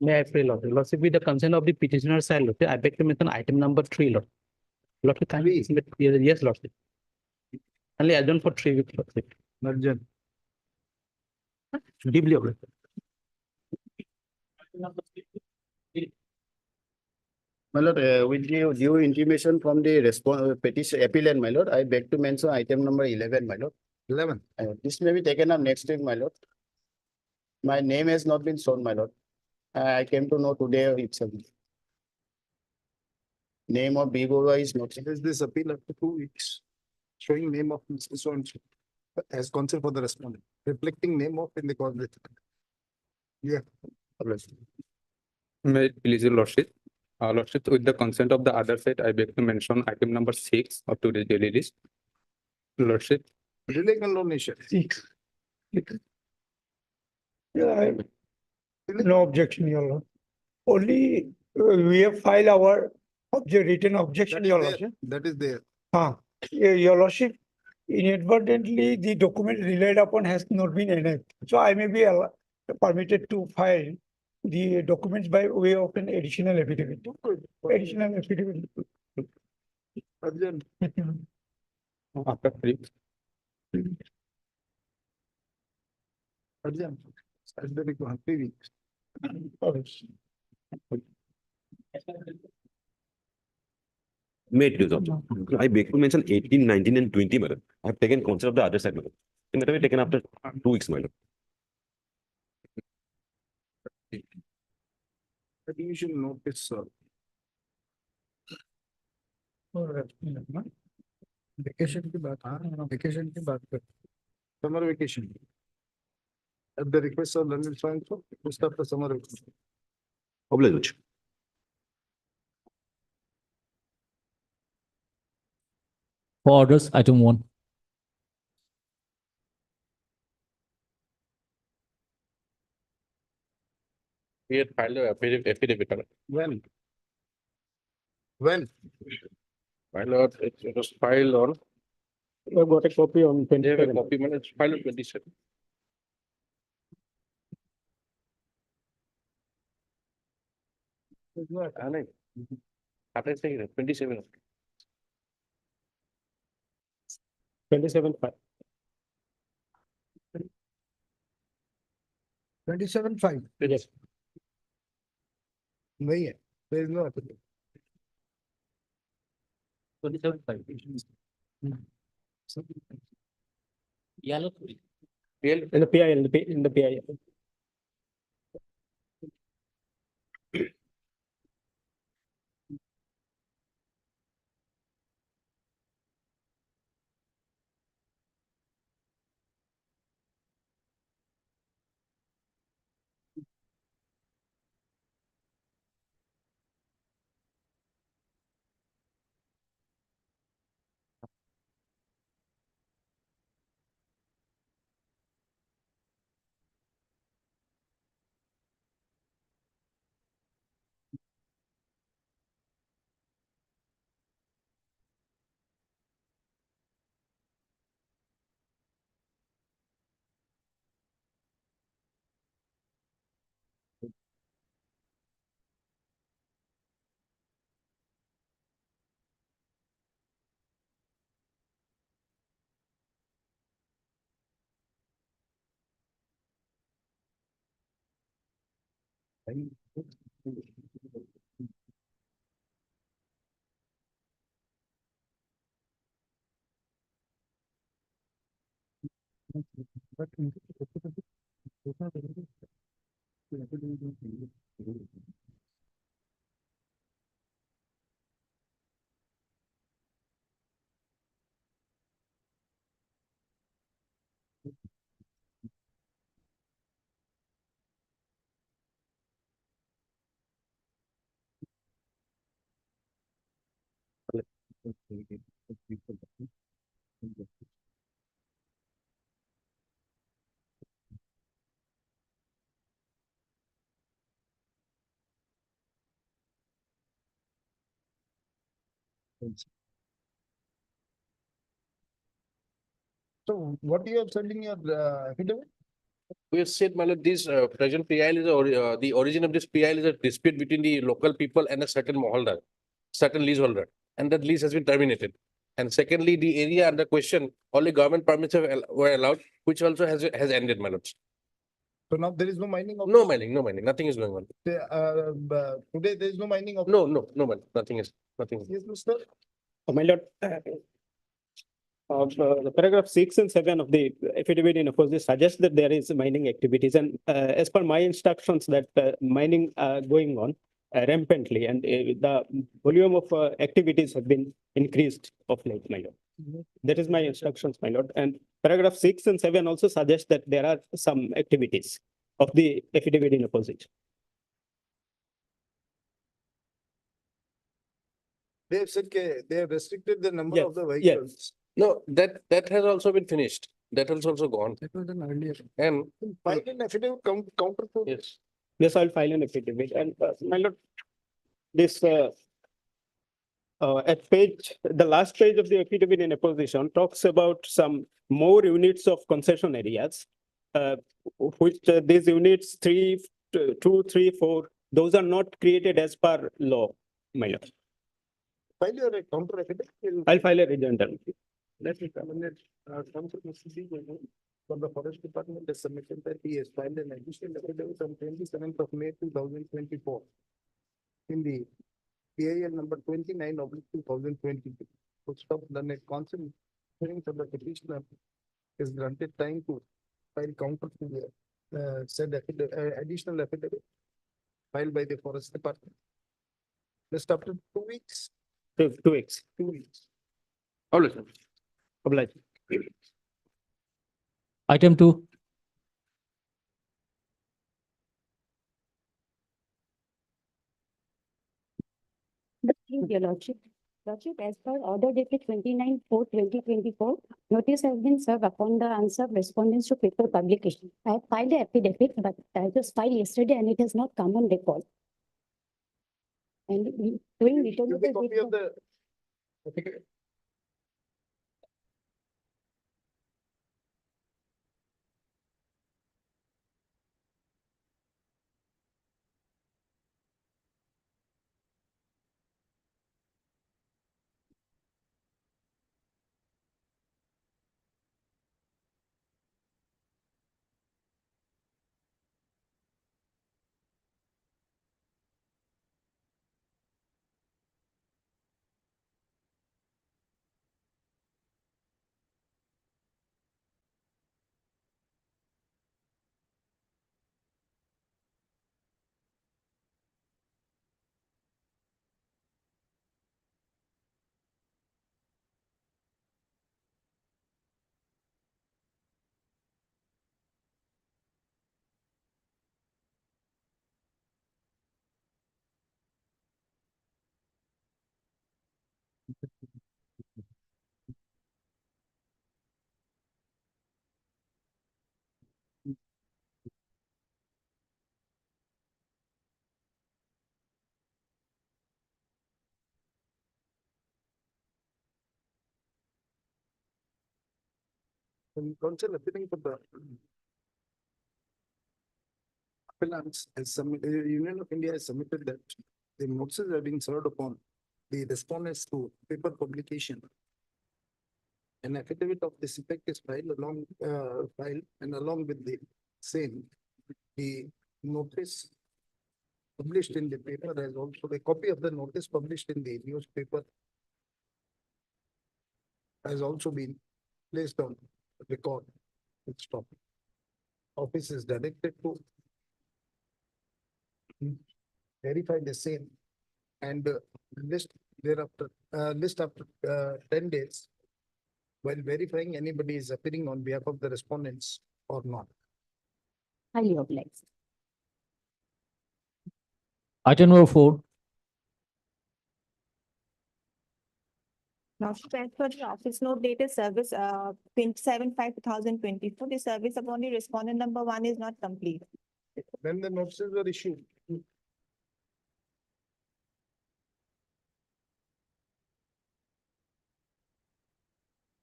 May I pray, Lord? Lordship, with the consent of the petitioner side, Lordship, I beg to mention item number 3, Lord. Lordship, can you submit? Yes, Lordship. Only adjourn for 3 weeks, Lordship. Adjourn. Deeply obliged. My lord, with the due intimation from the petition appellant, my lord, I beg to mention item number 11, my lord. 11. This may be taken up next week, my lord. My name has not been shown, my lord. I came to know today itself. Name of B. Borua is not. Is this appeal after 2 weeks? Showing name of Mr. So and so as counsel for the respondent, reflecting name of in the cause. Yeah. May it please your lordship. Lordship, with the consent of the other side, I beg to mention item number 6 of today's daily list. Lordship. Relay condonation. 6. Yeah, no objection, Your Lord. Only we have filed our written objection, Your Lordship. That is there. Your Lordship, inadvertently, the document relied upon has not been enabled. So I may be permitted to file the documents by way of an additional affidavit. Additional affidavit. Adjourn. After 3. Adjourn. As the requirement, 3 weeks. May it do I beg to mention 18, 19, and 20, madam. I have taken consent of the other side, madam. And that will be taken after 2 weeks, madam. You should notice, sir. Vacation की बात vacation की बात कर summer vacation at the request of London Science to start the summer vacation. Obliged. For orders, item 1. We had filed a affidavit. When? My lord, it was filed on. I got a copy on They have a 27. copy, man. It's filed on 27. नहीं, 27. 27.5. 27/5. Yes. नहीं है. There is no appeal. 27.5. Yellow. Real. In the PI, in the PI. So what you have said in your affidavit? We have said, my lord, this present PIL is the origin of this PIL is a dispute between the local people and a certain holder, certain leaseholder, and that lease has been terminated. And secondly, the area under question, only government permits were allowed, which also has ended, my lords. So now there is no mining of. No mining, nothing is going on. Today there is no mining of. No mining, nothing is. Yes, Mr. My lord, the paragraph 6 and 7 of the affidavit in opposition suggests that there is mining activities, and as per my instructions that mining going on rampantly, and the volume of activities have been increased of late, my lord. That is my instructions, my lord. And paragraph 6 and 7 also suggest that there are some activities of the affidavit in opposition. They have said they have restricted the number Yes, of the yes. vehicles. No, that has also been finished. That has also gone. That was done earlier. And File an affidavit counter to. yes, Yes, I'll file an affidavit, and my lord, this at the last page of the affidavit in opposition talks about some more units of concession areas, which these units 3, 2, 3, 4, those are not created as per law, my lord. File your counter affidavit. I'll file a rejoinder. Let me come in. Council Mr. C. For the forest department, the submission that he has filed an additional affidavit on 27th of May 2024. In the PIL number 29/2022. Full stop done at council hearing for the petitioner is granted time to file counter to the said additional affidavit filed by the forest department. Just after 2 weeks, 2 weeks. 2 weeks. Oblige. Item 2. Your lordship. Lordship, as per order dated 29/4/2024, notice has been served upon the answer respondents to paper publication. I have filed the affidavit, but I just filed yesterday and it has not come on record. And doing return Give of the the copy of the affidavit. Council appealing for the appellants has submitted, Union of India has submitted that the notices have been served upon the respondents to paper publication. An affidavit of this effect is filed and along with the same, the notice published in the paper has also a copy of the notice published in the newspaper has also been placed on record. It's stop. Office is directed to verify the same and list thereafter, list after 10 days while verifying anybody is appearing on behalf of the respondents or not. highly obliged. Item number 4. Lordship, as per the office note dated service 27/5/2024, the service upon the respondent number 1 is not complete. When the notices were issued,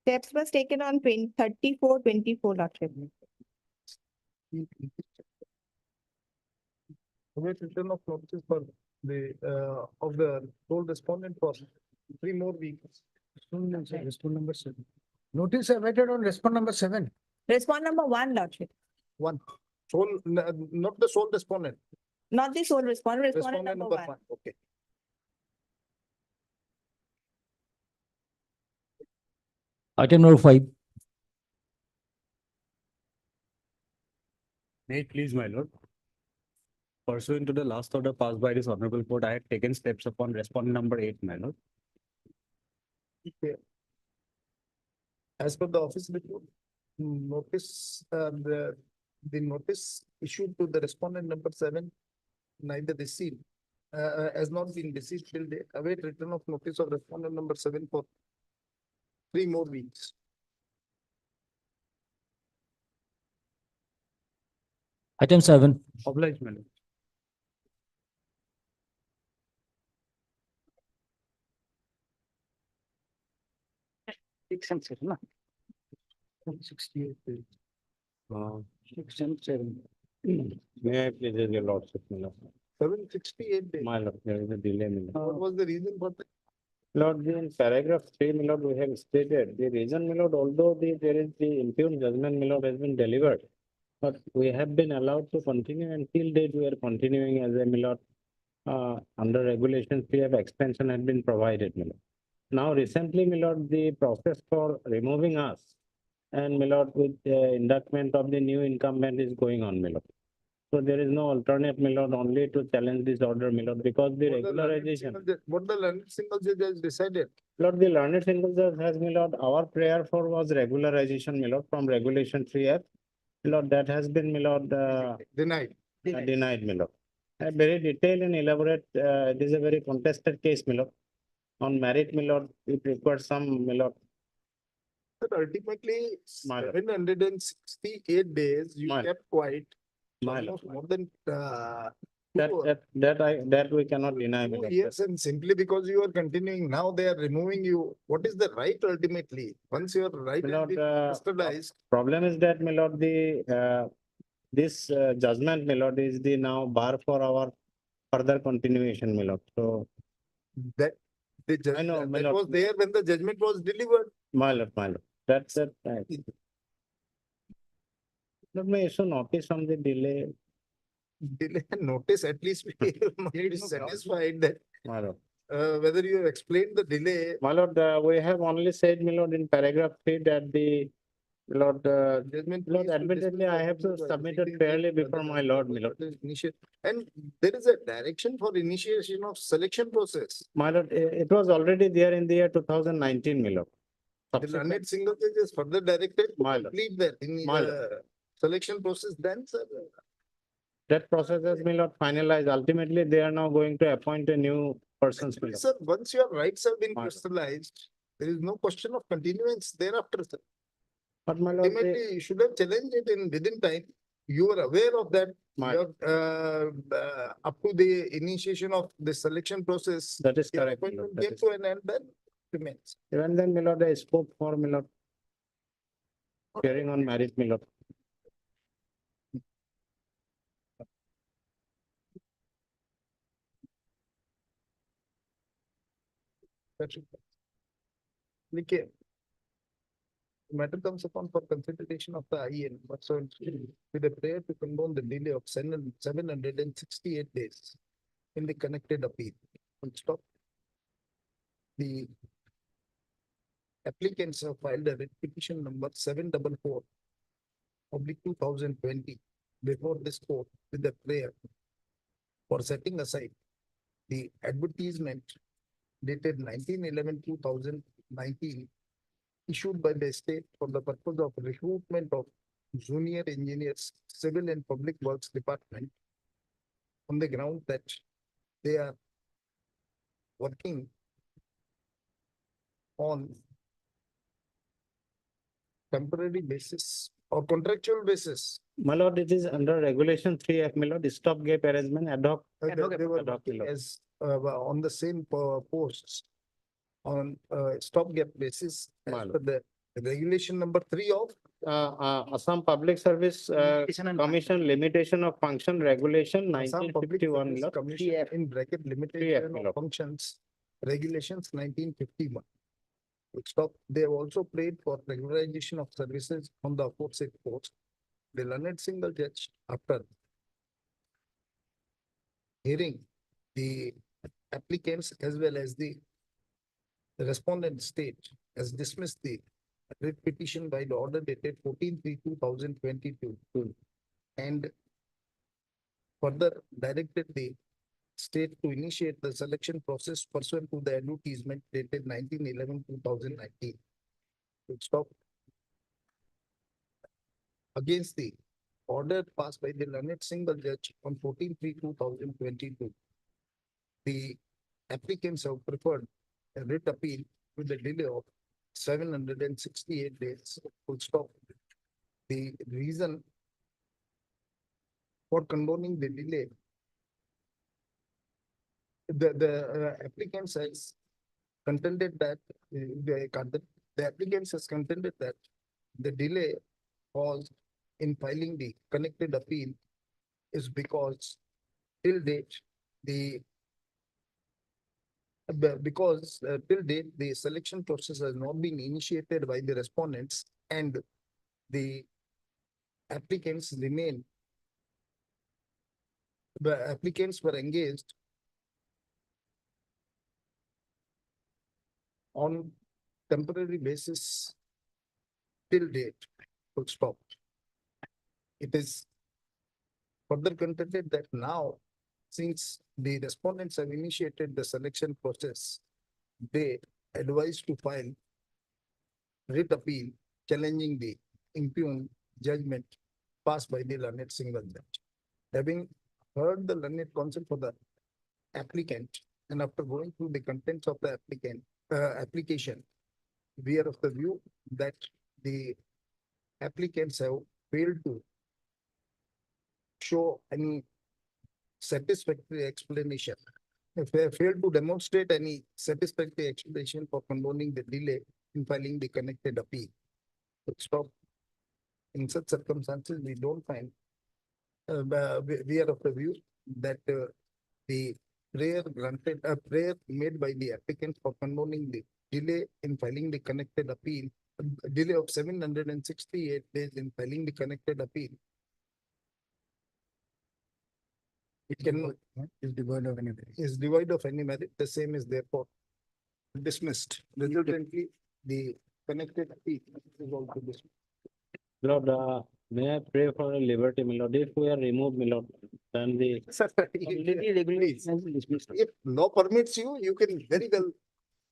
Steps was taken on 34/24, Lordship. Await return of notice for the, of the sole respondent for 3 more weeks. Respond number 7. Notice awaited on respond number 7. Respond number 1, Lordship. 1. Sole, not the sole respondent. Not the sole respondent, respondent Respondent number number 1. 1. Okay. Item number 5. May it please, my lord. Pursuant to the last order passed by this honorable court, I had taken steps upon respondent number 8, my lord. As per the office report, notice, the notice issued to the respondent number 7, neither received, has not been received till date. Await return of notice of respondent number 7 for 3 more weeks. Item 7. Obliged, my lord. Six and seven, na? 68. 6 and 7. May I please, your lordship, my lord? 768 days. My lord, there is a delay, my lord. What was the reason for that? Lord, in paragraph 3, my lord, we have stated the reason, my lord, although there is the impugned judgment, my lord, has been delivered. But we have been allowed to continue until date we are continuing as a, my lord, under regulations, we have extension had been provided, my lord. Now recently, my lord, the process for removing us and, my lord, with inductment of the new incumbent is going on, my lord. So there is no alternate, my lord, only to challenge this order, my lord, because the regularization. What the learned single judge has decided? Lord, the learned single judge has, my lord, our prayer for was regularization, my lord, from regulation 3F. My lord, that has been, my lord, Denied. denied, my lord. A very detailed and elaborate, it is a very contested case, my lord. On merit, my lord, it requires some, my lord. But ultimately, My lord. 768 days, you My lord. kept quiet. My lord. Almost more than, That we cannot deny, my 2 lord. years, and simply because you are continuing, now they are removing you. What is the right ultimately? Once your right My has lord, been crystallized, problem is that, my lord, the, this judgment, my lord, is the now bar for our further continuation, my lord. So, that the I know, my that lord. was there when the judgment was delivered. My lord, my lord. That's it. Let me issue notice on the delay, Delay and notice, at least we must be satisfied that my lord. whether you have explained the delay, My lord, we have only said, my lord, in paragraph 3 that the, my lord, judgment. Lord, please to admittedly, dismiss I have to the submit proceedings it fairly that before the my lord, my lord. And there is a direction for initiation of selection process. My lord, it was already there in the year 2019, my lord. The Subsequent- learned single judge is further directed to My lord. complete that in My lord. selection process, then sir. That process has been not finalized. Ultimately, they are now going to appoint a new persons. my lord. Sir, once your rights have been My lord. crystallized, there is no question of continuance thereafter, sir. But my lord, Ultimately, you should have challenged it in within time. You are aware of that. My- You are, up to the initiation of the selection process. that is the correct. my lord. appointment That came is- to an end, then remains. Even then, my lord, I spoke for, my lord, hearing on merit, my lord. That's it. Okay. Matter comes upon for consideration of the IN, but so with a prayer to condone the delay of 768 days in the connected appeal. Full stop. The applicants have filed a writ petition number 744/2020 before this court with a prayer for setting aside the advertisement dated 19/11/2019 issued by the state for the purpose of recruitment of junior engineers, civil and public works department on the ground that they are working on temporary basis or contractual basis. My lord, it is under regulation 3F, my lord, stopgap arrangement ad hoc. They were ad hoc, working my lord. as on the same posts on stopgap basis My as lord. per the Regulation number 3 of Assam Public Service Commission Limitation of Function Regulation Assam Public 1951. Service Lord. Commission in bracket limitation Lord. of functions regulations 1951. Full stop. They have also prayed for regularization of services on the aforesaid post. The learned single judge, after hearing the applicants as well as the respondent state, has dismissed the writ petition by the order dated 14/3/2022 and further directed the state to initiate the selection process pursuant to the advertisement dated 19/11/2019. Full stop. Against the order passed by the learned single judge on 14/3/2022. The applicants have preferred a writ appeal with a delay of 768 days. Full stop. The reason for condoning the delay, the applicants has contended that the applicants has contended that the delay was in filing the connected appeal is because till date the selection process has not been initiated by the respondents and the applicants remain. The applicants were engaged on temporary basis till date. Full stop. It is further contended that now, since the respondents have initiated the selection process, they advised to file writ appeal challenging the impugned judgment passed by the learned single judge. Having heard the learned counsel for the applicant and after going through the contents of the application, we are of the view that the applicants have failed to show any satisfactory explanation. If they have failed to demonstrate any satisfactory explanation for condoning the delay in filing the connected appeal. Stop. In such circumstances, we don't find, we are of the view that the prayer made by the applicant for condoning the delay in filing the connected appeal, delay of 768 days in filing the connected appeal. It can is devoid of any merit. Is devoid of any merit. The same is therefore dismissed. Resultantly, the connected appeal is also dismissed. Lord, may I pray for a liberty, my Lord? If we are removed, my Lord, then the Sir, please, if law permits you, you can very well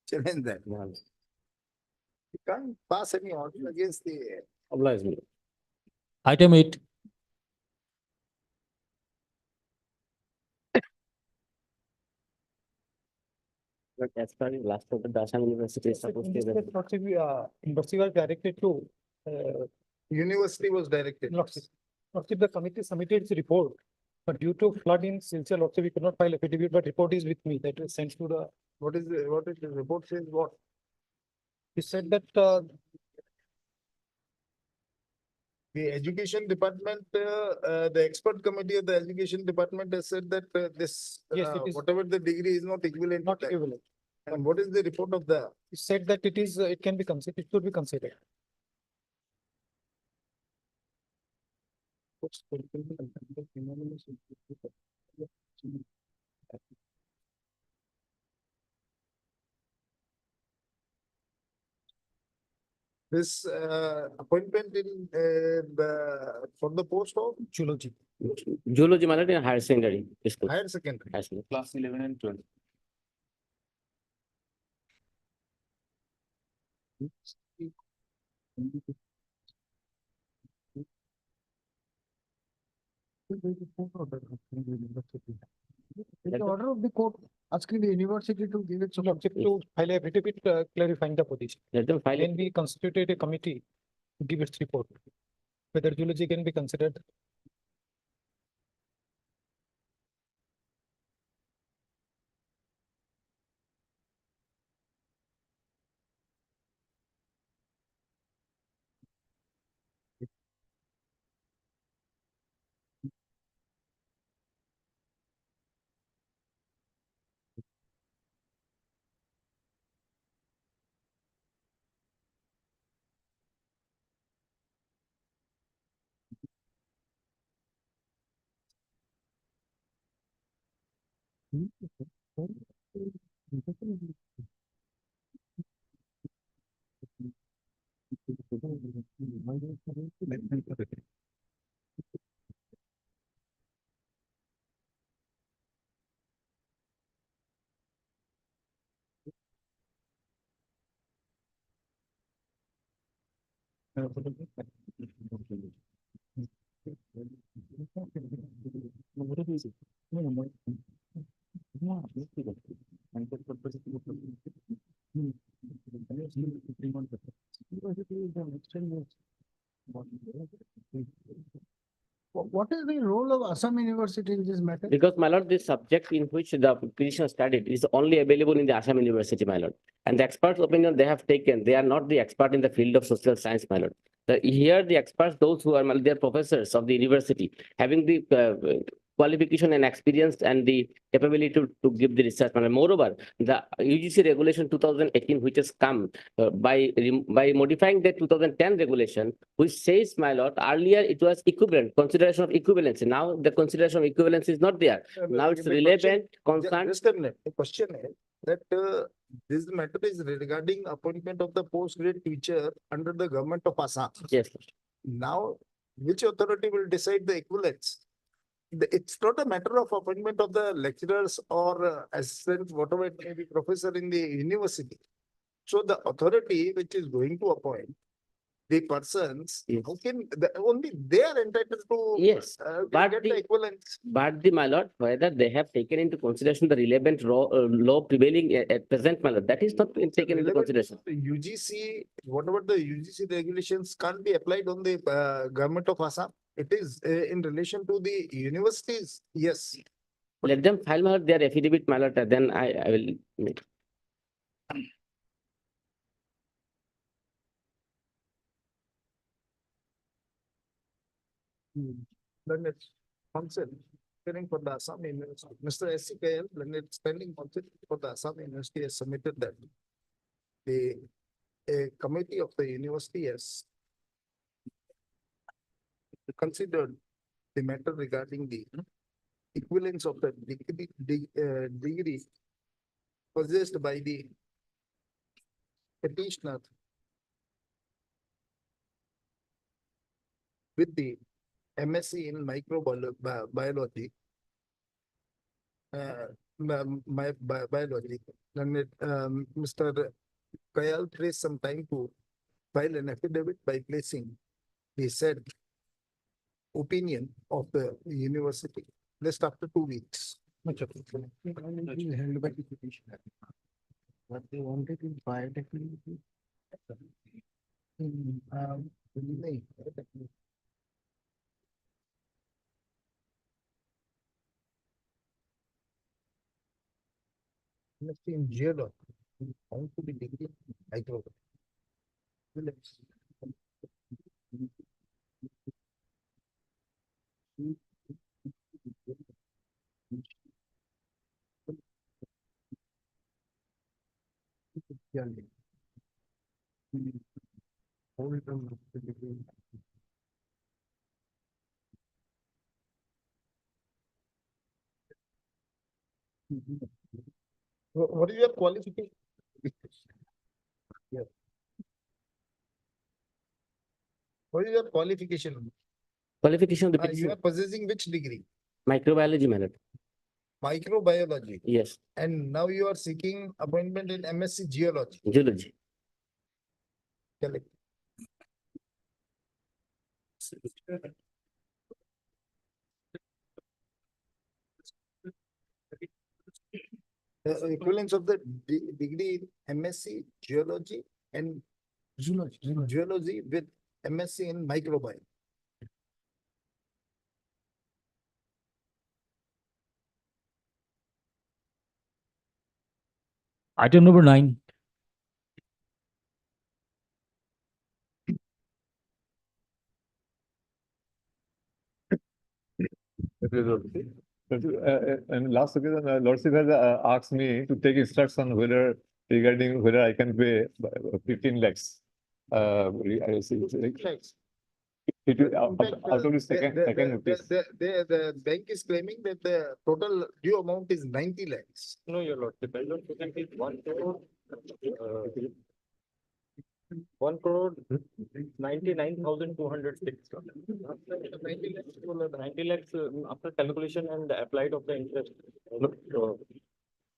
challenge that. You can't pass any order against the. oblige me. Item 8. But as per the last of the Assam University is supposed to be. University was directed to, University was directed. Lordship, the committee submitted its report, but due to flood in Silchar, Lordship, we could not file affidavit, but report is with me, that was sent to the, What is the report says what? he said that, The education department, the expert committee of the education department has said that this, Yes, it is. whatever the degree is not equivalent. not to that. equivalent. And what is the report of the? He said that it is, it can be considered, it should be considered. This appointment in for the post of Zoology. Zoology, my Lord, in higher secondary school. higher secondary. Higher secondary. Class 11 and 12. The order of the court asking the university to give its object to file a affidavit clarifying the position. Let them file it. Then we constituted a committee to give its report. Whether zoology can be considered. What is the role of Assam University in this matter? Because, my lord, the subject in which the petitioner studied is only available in the Assam University, my lord. And the expert's opinion they have taken, they are not the expert in the field of social science, my lord. Here, the experts, those who are, my lord, they are professors of the university, having the qualification and experience and the capability to give the research. And moreover, the UGC regulation 2018, which has come by modifying the 2010 regulation, which says, my lord, earlier it was equivalent, consideration of equivalency. Now the consideration of equivalence is not there. Now it's My relevant, question- concern. Just a minute. The question is that this matter is regarding appointment of the post-grade teacher under the government of Assam. Yes, Now, which authority will decide the equivalence? It's not a matter of appointment of the lecturers or assistants, whatever it may be, professor in the university. So the authority which is going to appoint the persons, Yes. how can, only they are entitled to Yes, but get the the- equivalence. but my lord, whether they have taken into consideration the relevant law prevailing at present, my lord, that is not been taken into Relevant consideration. to UGC, whatever the UGC regulations can't be applied on the government of Assam. It is in relation to the universities, yes. Let them file, my lord, their affidavit, my lord, then I will make. Then it's council hearing for the Assam University. Mr. SCKL, then it's pending council for the Assam University has submitted that. A committee of the university has considered the matter regarding the equivalence of the degree possessed by the petitioner with the MSc in microbiology. Biology. Then Mr. Kayal placed some time to file an affidavit by placing the said opinion of the university just after 2 weeks. What they wanted in biotechnology. In geology, found to be degree micro. What is your qualification? Yeah. What is your qualification? Qualification of the You petitioner, are possessing which degree? microbiology, my lord. Microbiology. Yes, And now you are seeking appointment in MSc Geology. geology. Correct. Equivalence of the degree in MSc Geology and Geology with MSc in microbiology. Item number 9. And last occasion, Lordship has asked me to take instruction whether regarding whether I can pay 15 lakhs. I see. Thanks. It is In fact, out of the second notice. The bank is claiming that the total due amount is 90 lakhs. No, your lordship, I don't think it's 1 crore. 1 crore 99,206. 90 lakhs after calculation and applied of the interest.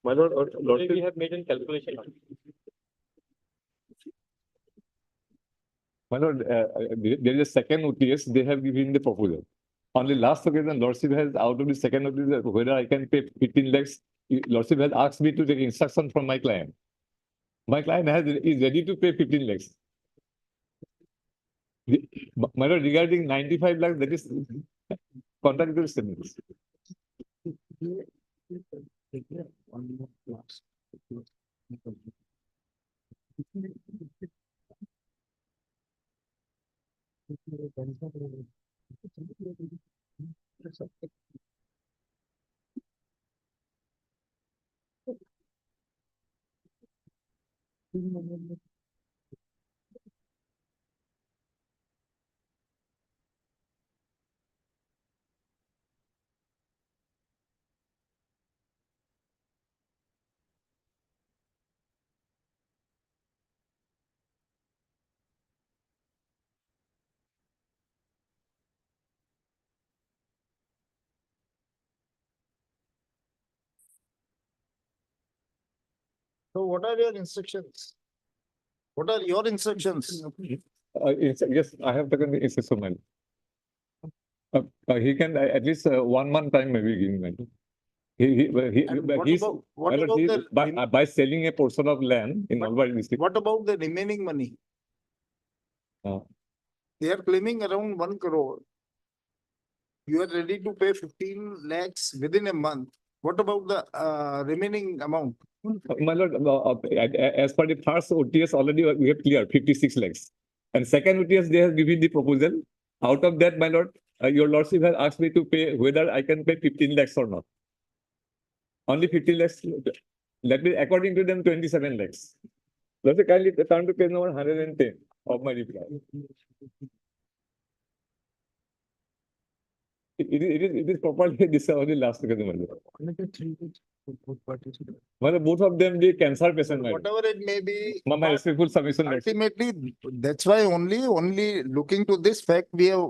My lord, we have made a calculation. My lord, there is a second OTS, they have given the proposal. On the last occasion, lordship has out of the second notice whether I can pay 15 lakhs. Lordship has asked me to take instruction from my client. My client is ready to pay 15 lakhs. My lord, regarding 95 lakhs, that is contradictory statements. So what are your instructions? What are your instructions? Yes, I have taken the assessment. He can at least 1 month time maybe give me. And what He's about- what well, about he's- the- by selling a portion of land in Nalbari district. What about the remaining money? Uh, They are claiming around 1 crore. You are ready to pay 15 lakhs within a month. What about the remaining amount? My lord, as per the first OTS already we have cleared 56 lakhs. And second OTS they have given the proposal. Out of that, my lord, your lordship has asked me to pay whether I can pay 15 lakhs or not. Only 15 lakhs. That means according to them 27 lakhs. Lordship, kindly turn to page number 110 of my reply. It is properly this only last occasion, my lord. Well, both of them the cancer patient, my lord. Whatever it may be. My respectful submission. Lordship. Ultimately, that's why only looking to this fact, we have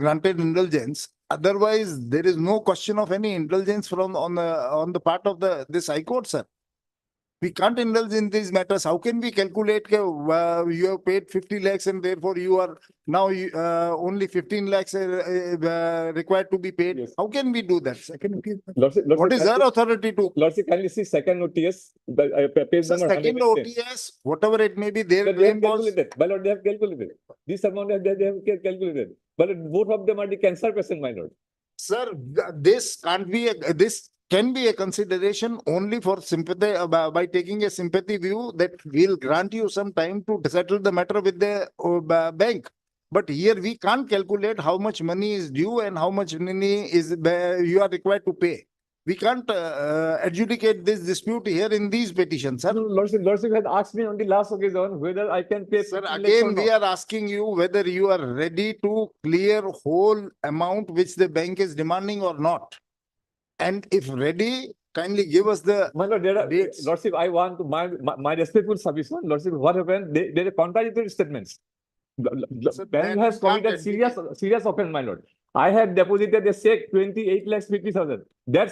granted indulgence. Otherwise, there is no question of any indulgence from on the part of this High Court, sir. We can't indulge in these matters. How can we calculate you have paid 50 lakhs and therefore you are now only 15 lakhs required to be paid? Yes. How can we do that? Lordship, What is their authority to? Lordship, kindly see second OTS, page So number second 110. OTS, whatever it may be, their They have claim was. calculated. My lord, they have calculated. This amount they have calculated. But both of them are the cancer patient, my lord. Sir, this can't be this can be a consideration only for sympathy by taking a sympathy view that we'll grant you some time to settle the matter with the bank. But here we can't calculate how much money is due and how much money is you are required to pay. We can't adjudicate this dispute here in these petitions, sir. Lordship has asked me on the last occasion whether I can pay. Sir, 15 lakhs or again, we not. are asking you whether you are ready to clear whole amount which the bank is demanding or not. And if ready, kindly give us the My lord, there are, dates. Lordship, I want to my respectful submission. Lordship, what happened? There are contradictory statements. Sir, Bank that has we can't committed serious offense, my lord. I had deposited a check 28 lakhs 50,000. That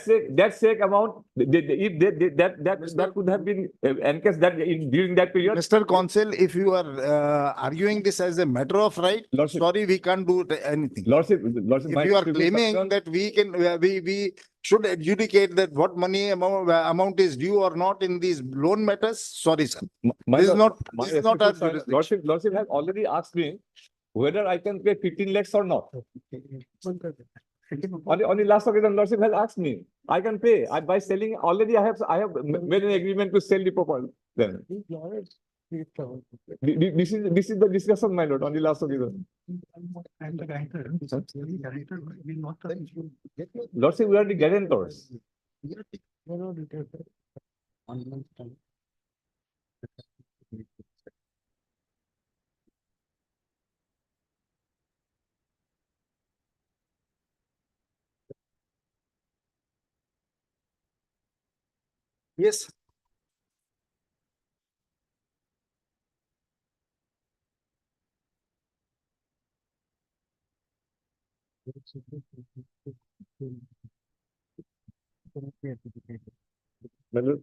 check amount, if that could have been encashed that during that period. Mr. Counsel, if you are arguing this as a matter of right, Lordship. sorry, we can't do anything. Lordship, If you are claiming that we can, we should adjudicate that what money amount is due or not in these loan matters, sorry, sir. This is not our jurisdiction. Lordship has already asked me whether I can pay 15 lakhs or not. On the last occasion, Lordship has asked me. I can pay. By selling already I have made an agreement to sell the property. Then this is the discussion, my lord, on the last occasion. Lordship, we are the guarantors. Yes. My lord,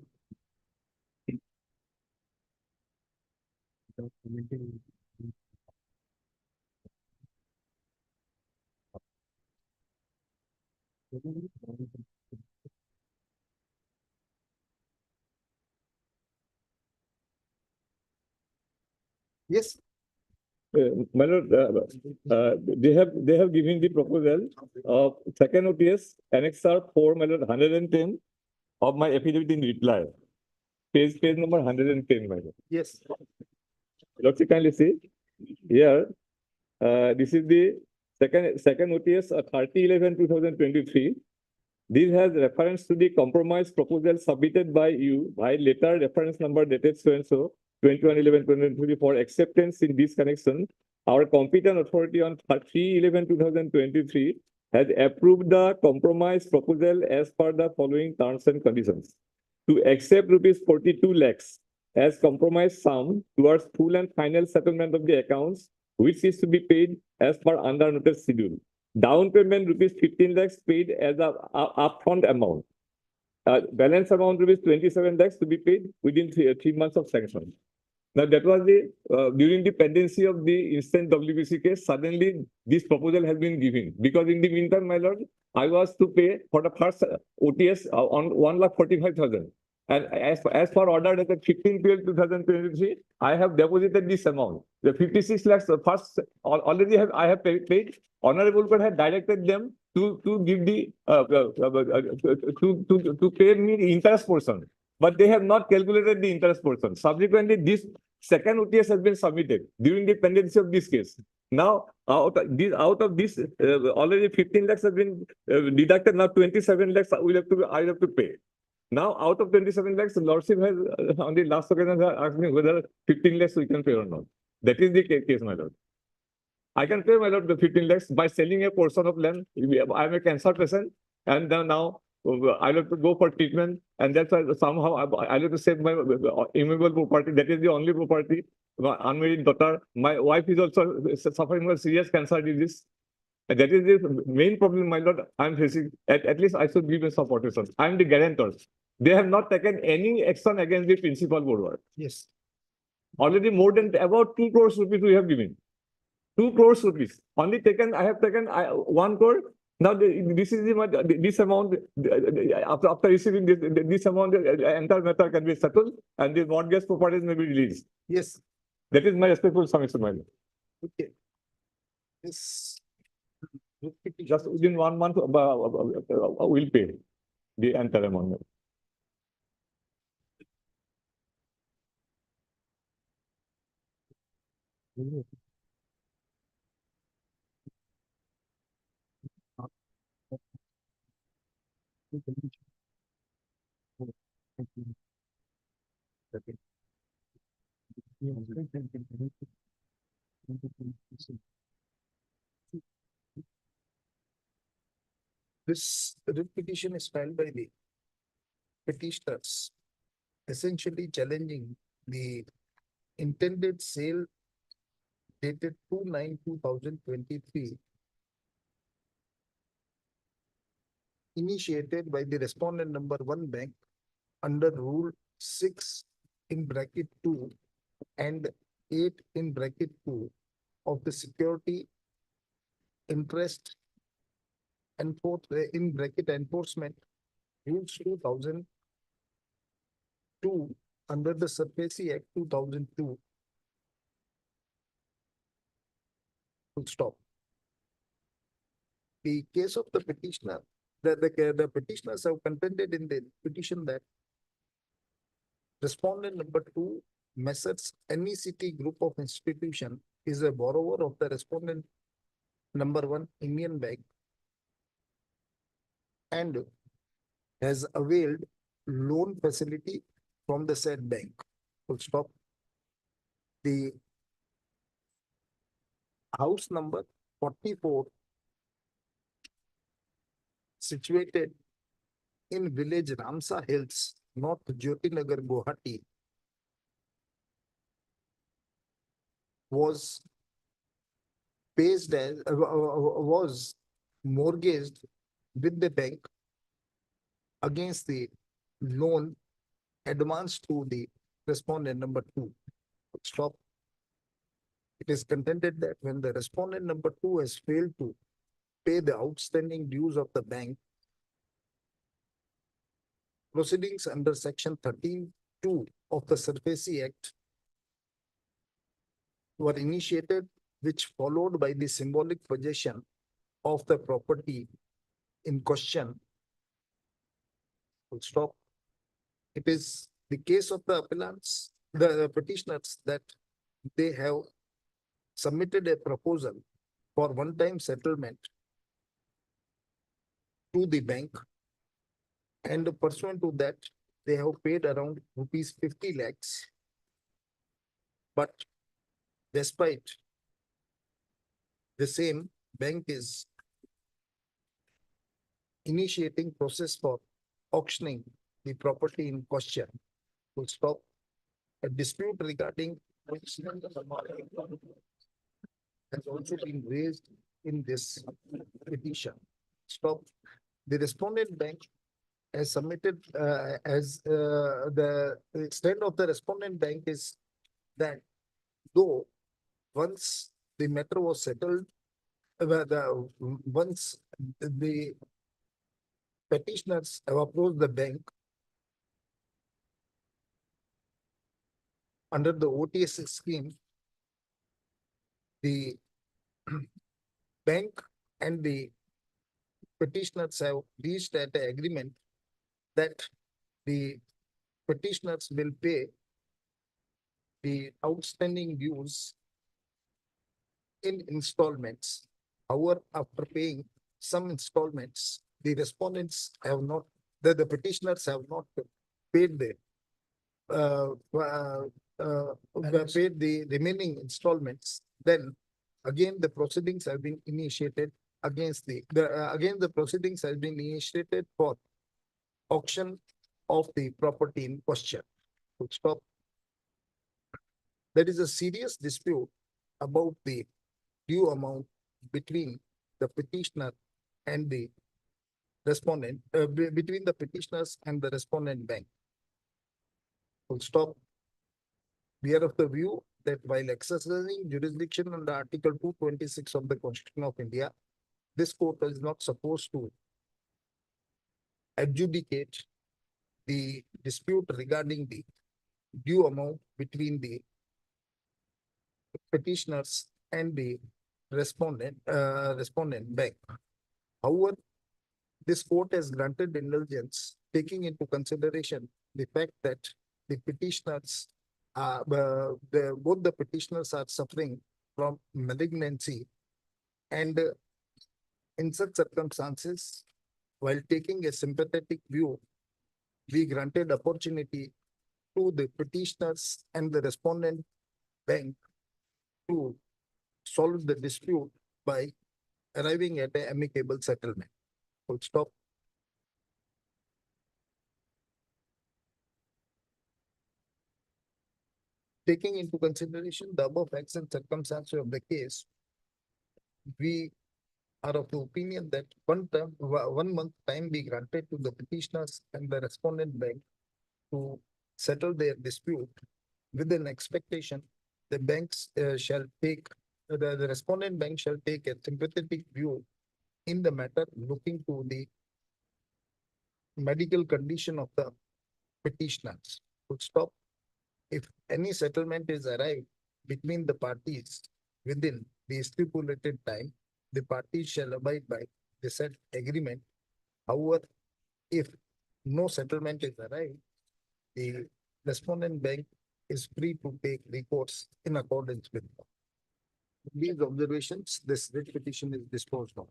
Yes. my lord, they have given the proposal of second OTS, Annex R 4, my lord, 110 of my affidavit in reply. Page number 110, my lord. Yes. Lordship, kindly see here. This is the second OTS 30/11/2023. This has reference to the compromise proposal submitted by you by letter reference number dated so and so 21/11/2023 for acceptance in this connection. Our competent authority on 3/11/2023 has approved the compromise proposal as per the following terms and conditions. To accept rupees 42 lakhs as compromise sum towards full and final settlement of the accounts, which is to be paid as per under noted schedule. Down payment rupees 15 lakhs paid as a upfront amount. Balance amount rupees 27 lakhs to be paid within 3 months of sanction. Now that was the during the pendency of the instant WBC case. Suddenly this proposal has been given because in the meantime, my lord, I was to pay for the first OTS on 1,45,000. And as per order dated 15/12/2023, I have deposited this amount. The 56 lakhs first already I have paid. Honorable Court had directed them to give the to pay me the interest portion, but they have not calculated the interest portion. Subsequently, this second OTS has been submitted during the pendency of this case. Now, out of this, already 15 lakhs has been deducted. Now 27 lakhs I have to pay. Now, out of 27 lakhs, Lordship has on the last occasion asked me whether 15 lakhs we can pay or not. That is the case, my lord. I can pay, my lord, the 15 lakhs by selling a portion of land. I am a cancer patient, and then now I have to go for treatment, and that's why somehow I have to save my immovable property. That is the only property. My unmarried daughter, my wife is also suffering from serious cancer disease. And that is the main problem, my lord, I'm facing. At least I should give a support. I'm the guarantor. They have not taken any action against the principal borrower. Yes. Already more than about 2 crores rupees we have given. 2 crores rupees. Only taken, I have taken 1 crore. Now this is this amount after receiving this amount, the entire matter can be settled and the mortgage properties may be released. Yes. That is my respectful submission, my lord. Okay. Yes. Just within 1 month, we'll pay the entire amount. This writ petition is filed by the petitioners, essentially challenging the intended sale dated 2/9/2023, initiated by the respondent number 1 bank under Rule 6 in bracket 2 and 8 in bracket 2 of the Security Interest in bracket enforcement rules 2002 under the Surface Act 2002. Full stop. The case of the petitioner, the petitioners have contended in the petition that respondent number 2, Messrs. NECT Group of Institution, is a borrower of the respondent number 1, Indian Bank, and has availed loan facility from the said bank. Full stop. The house number 44, situated in village Ramsa Hills, North Jyotinagar, Guwahati was was mortgaged with the bank against the loan advanced to the respondent number 2. Stop. It is contended that when the respondent number 2 has failed to pay the outstanding dues of the bank, proceedings under section 13(2) of the SARFAESI Act were initiated, which followed by the symbolic possession of the property in question. Full stop. It is the case of the appellants, the petitioners, that they have submitted a proposal for one-time settlement to the bank, and pursuant to that, they have paid around rupees 50 lakhs. But despite the same, bank is initiating process for auctioning the property in question. Full stop. A dispute regarding which has also been raised in this petition. Stop. The respondent bank has submitted the extent of the respondent bank is that though once the matter was settled, once the petitioners have approached the bank under the OTS scheme, the bank and the petitioners have reached at an agreement that the petitioners will pay the outstanding dues in installments. However, after paying some installments, the respondents have not, the petitioners have not paid the paid the remaining installments. Then again, the proceedings have been initiated against the proceedings have been initiated for auction of the property in question. Full stop. There is a serious dispute about the due amount between the petitioner and the respondent, between the petitioners and the respondent bank. Full stop. We are of the view that while exercising jurisdiction under Article 226 of the Constitution of India, this court is not supposed to adjudicate the dispute regarding the due amount between the petitioners and the respondent bank. However, this court has granted indulgence, taking into consideration the fact that the petitioners both the petitioners are suffering from malignancy, and in such circumstances, while taking a sympathetic view, we granted opportunity to the petitioners and the respondent bank to solve the dispute by arriving at an amicable settlement. Full stop. Taking into consideration the above facts and circumstances of the case, we are of the opinion that 1 month time be granted to the petitioners and the respondent bank to settle their dispute, with an expectation the banks shall take, the respondent bank shall take a sympathetic view in the matter, looking to the medical condition of the petitioners. Full stop. If any settlement is arrived between the parties within the stipulated time, the parties shall abide by the said agreement. However, if no settlement is arrived, the respondent bank is free to take recourse in accordance with law. With these observations, this writ petition is disposed of.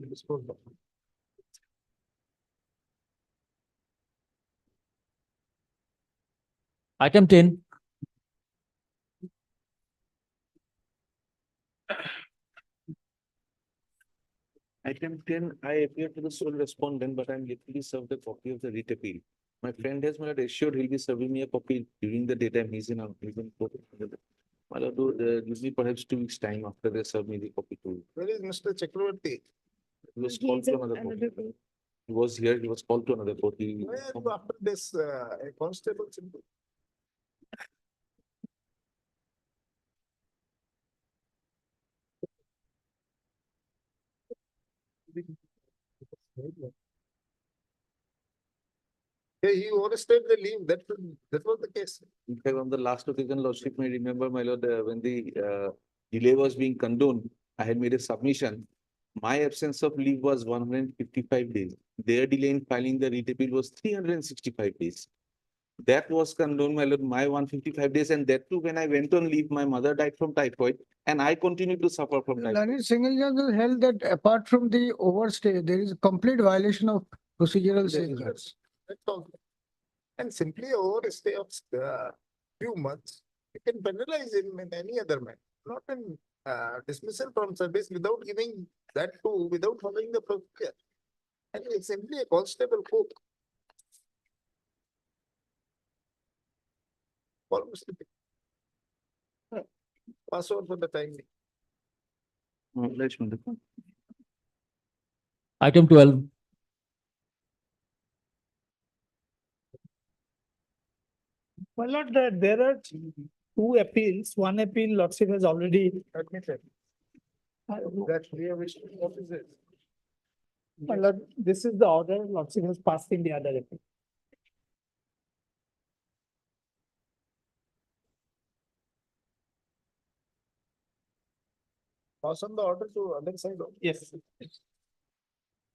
Disposed of. Item 10, Item 10, I appear to the sole respondent, but I'm yet to be served a copy of the writ appeal. My friend has my assured he'll be serving me a copy during the daytime he's in court. My lord, give me perhaps 2 weeks' time after they serve me the copy too. Where is Mr. Chakravarti? He was called to another court. He was here, he was called to another court. Why are you after this, a constable simple? Yeah, he overstayed the leave, that was the case. In fact, on the last occasion, Lordship may remember, my lord, when the delay was being condoned, I had made a submission. My absence of leave was 155 days. Their delay in filing the writ appeal was 365 days. That was condoned, my lord, my 155 days, and that too, when I went on leave, my mother died from typhoid, and I continued to suffer from typhoid. Learned single judge has held that apart from the overstay, there is a complete violation of procedural safeguards. That's all. And simply overstay of few months, you can penalize him in any other manner, not in dismissal from service without giving that to, without following the procedure. And it's simply a constable cook. Almost. Pass over for the time. Item 12, Well, not that there are two appeals. One appeal, Lordship has already Admitted. That we have issued, what is it? My lord, this is the order Lordship has passed in the other appeal. Pass on the order to other side. Yes.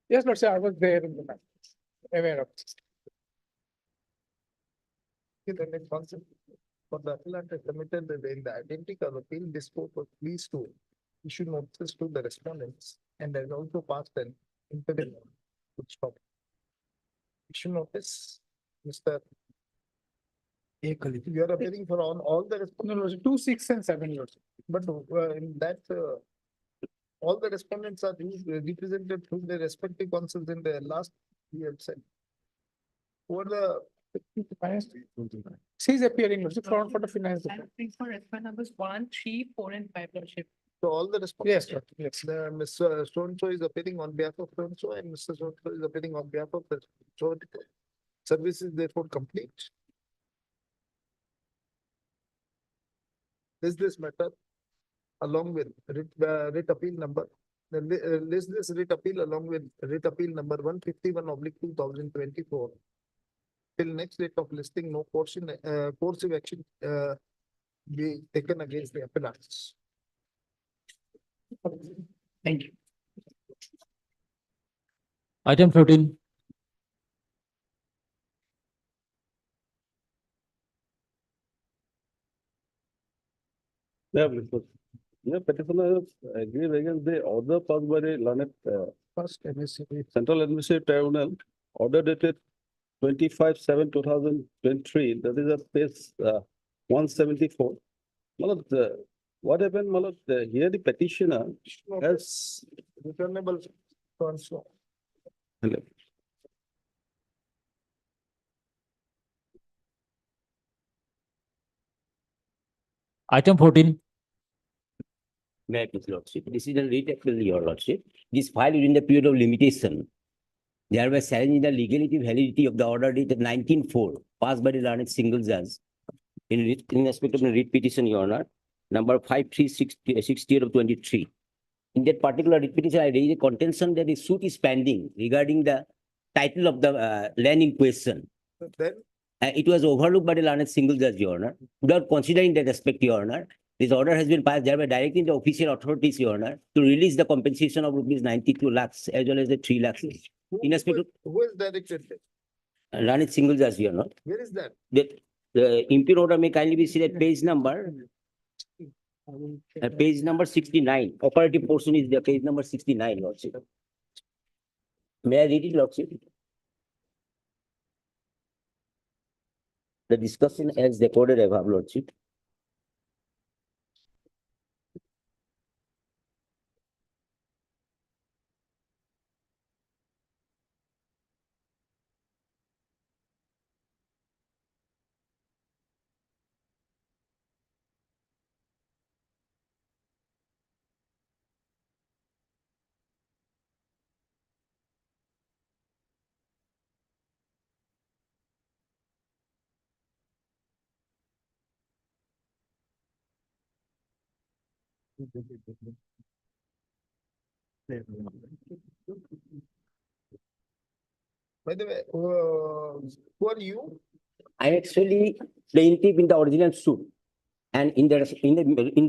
Yes, Lordship, I was there in the matter, aware of. The next concept for the appellant has submitted in the identical appeal, this court was pleased to issue notices to the respondents and has also passed an interim to stop. Issue notice, Mr. You are appearing for on all the. No, Lordship, 2, 6 and 7, Lordship. But in that, all the respondents are represented through their respective counsels in the last year said. Who are the She's appearing, Lordship, for the finance. For respond numbers 1, 3, 4, and 5, Lordship. So all the respondents. Yes, Lordship, yes. The Mr. So-and-so is appearing on behalf of so-and-so and Mr. So-and-so is appearing on behalf of the so service is therefore complete. This matter along with writ appeal number. List this writ appeal along with writ appeal number 151/2024. Till next date of listing, no coercive action be taken against the appellants. Thank you. item 13, Yeah, Mr. Yeah, petitioner agrees against the order passed by the learned First, MSCB. Central Administrative Tribunal, order dated 25/7/2023, that is a page 174. Malad, what happened, Malad, here the petitioner has. Returnable so-and-so. Hello. item 14, May I please, Lordship? This is a writ appeal, Your Lordship. This filed within the period of limitation. Thereby challenging the legality validity of the order dated 19/4 passed by the learned single judge in respect of the writ petition, Your Honor, number 5368/23. In that particular writ petition, I raised a contention that the suit is pending regarding the title of the land in question. Then It was overlooked by the learned single judge, Your Honor. Without considering that aspect, Your Honor, this order has been passed thereby directing the official authorities, Your Honor, to release the compensation of rupees 92 lakhs as well as the 3 lakhs. In respect of who is directed there? learned single judge, Your Honor. Where is that? That the impure order may kindly be seen at page number 69. Operative portion is the page number 69, Lordship. May I read it, Lordship? The discussion as recorded above, Lordship. By the way, who are you? I actually plaintiff in the original suit. And in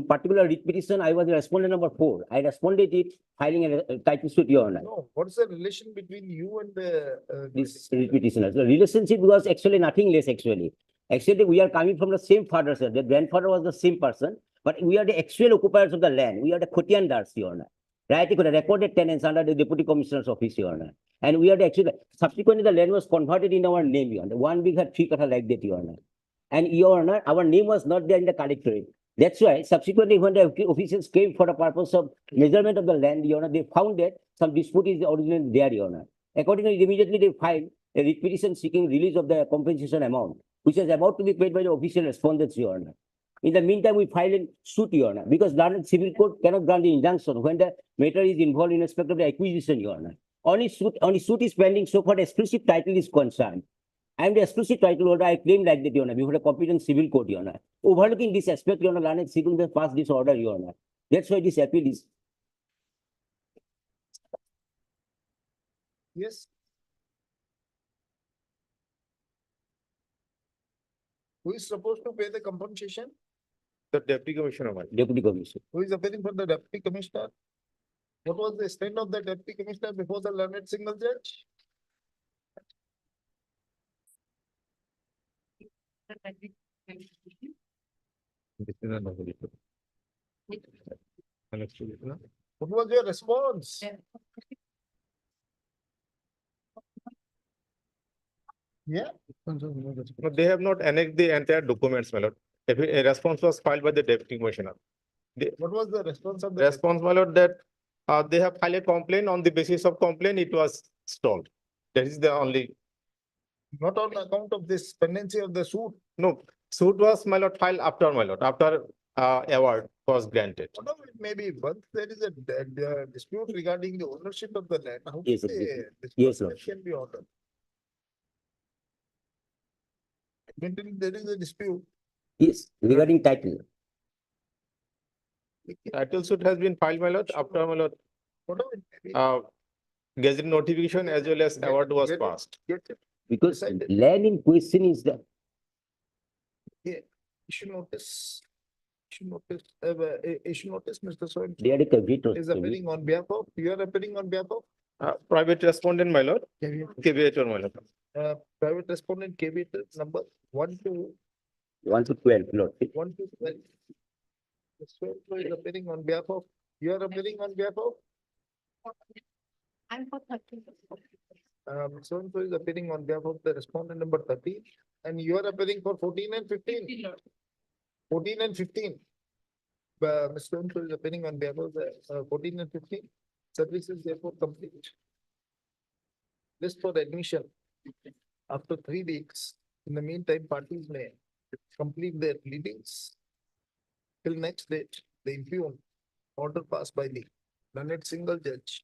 particular writ petition, I was the respondent number 4. I responded it filing a title suit, Your Honor. No, what's the relation between you and the? This writ petitioner. The relationship was actually nothing less actually. Actually, we are coming from the same father, sir. The grandfather was the same person, but we are the actual occupiers of the land. We are the Khotiandars, Your Honor. Right? The recorded tenants under the Deputy Commissioner's office, Your Honor. And we are the actual, subsequently the land was converted in our name, Your Honor. 1 big had 3 kata like that, Your Honor. And Your Honor, our name was not there in the collectorate. That's why subsequently when the officials came for the purpose of measurement of the land, Your Honor, they found that some dispute is originally there, Your Honor. Accordingly, immediately they filed a writ petition seeking release of the compensation amount, which is about to be paid by the official respondents, Your Honor. In the meantime, we filed a suit, Your Honor, because London Civil Court cannot grant the injunction when the matter is involved in respect of the acquisition, Your Honor. Only suit is pending so far the exclusive title is concerned. I am the exclusive title holder. I claim like that, Your Honor, before the competent civil court, Your Honor. Overlooking this aspect, Your Honor, London Civil Court passed this order, Your Honor. That's why this appeal is. Yes. Who is supposed to pay the compensation? The deputy commissioner. Deputy Commissioner. Who is appearing for the deputy commissioner? What was the extent of the deputy commissioner before the learned single judge? What was your response? Yeah. No, they have not annexed the entire documents, my lord. If a response was filed by the deputy commissioner. What was the response of the? Response, my lord, that they have filed a complaint. On the basis of complaint, it was stalled. That is the only. Not on account of this pendency of the suit. No, suit was, my lord, filed after, my lord, after award was granted. No, it may be, but there is a dispute regarding the ownership of the land. How Yes, can sir. this Yes, Lord. can be ordered? Admittedly, there is a dispute. Yes, regarding title. Title suit has been filed, my lord, after, my lord, Whatever it may be. gazette notification as well as award was passed. Get it. Because Decided. land in question is the. Issue notice. Issue notice, Mr. Soin. They are the caveat. Is appearing on behalf of, you are appearing on behalf of? Private respondent, my lord, KVH, my lord. Private respondent KV number 1 to 1 to 12, Lord. 1 to 12. This one is appearing on behalf of, you are appearing on behalf of? I'm for 30. So and so is appearing on behalf of the respondent number 30, and you are appearing for 14 and 15. 15, Lord. 14 and 15. Mr. So and so is appearing on behalf of the 14 and 15. Service is therefore complete. List for admission. After 3 weeks, in the meantime, parties may complete their pleadings. Till next date, the impugned order passed by the learned single judge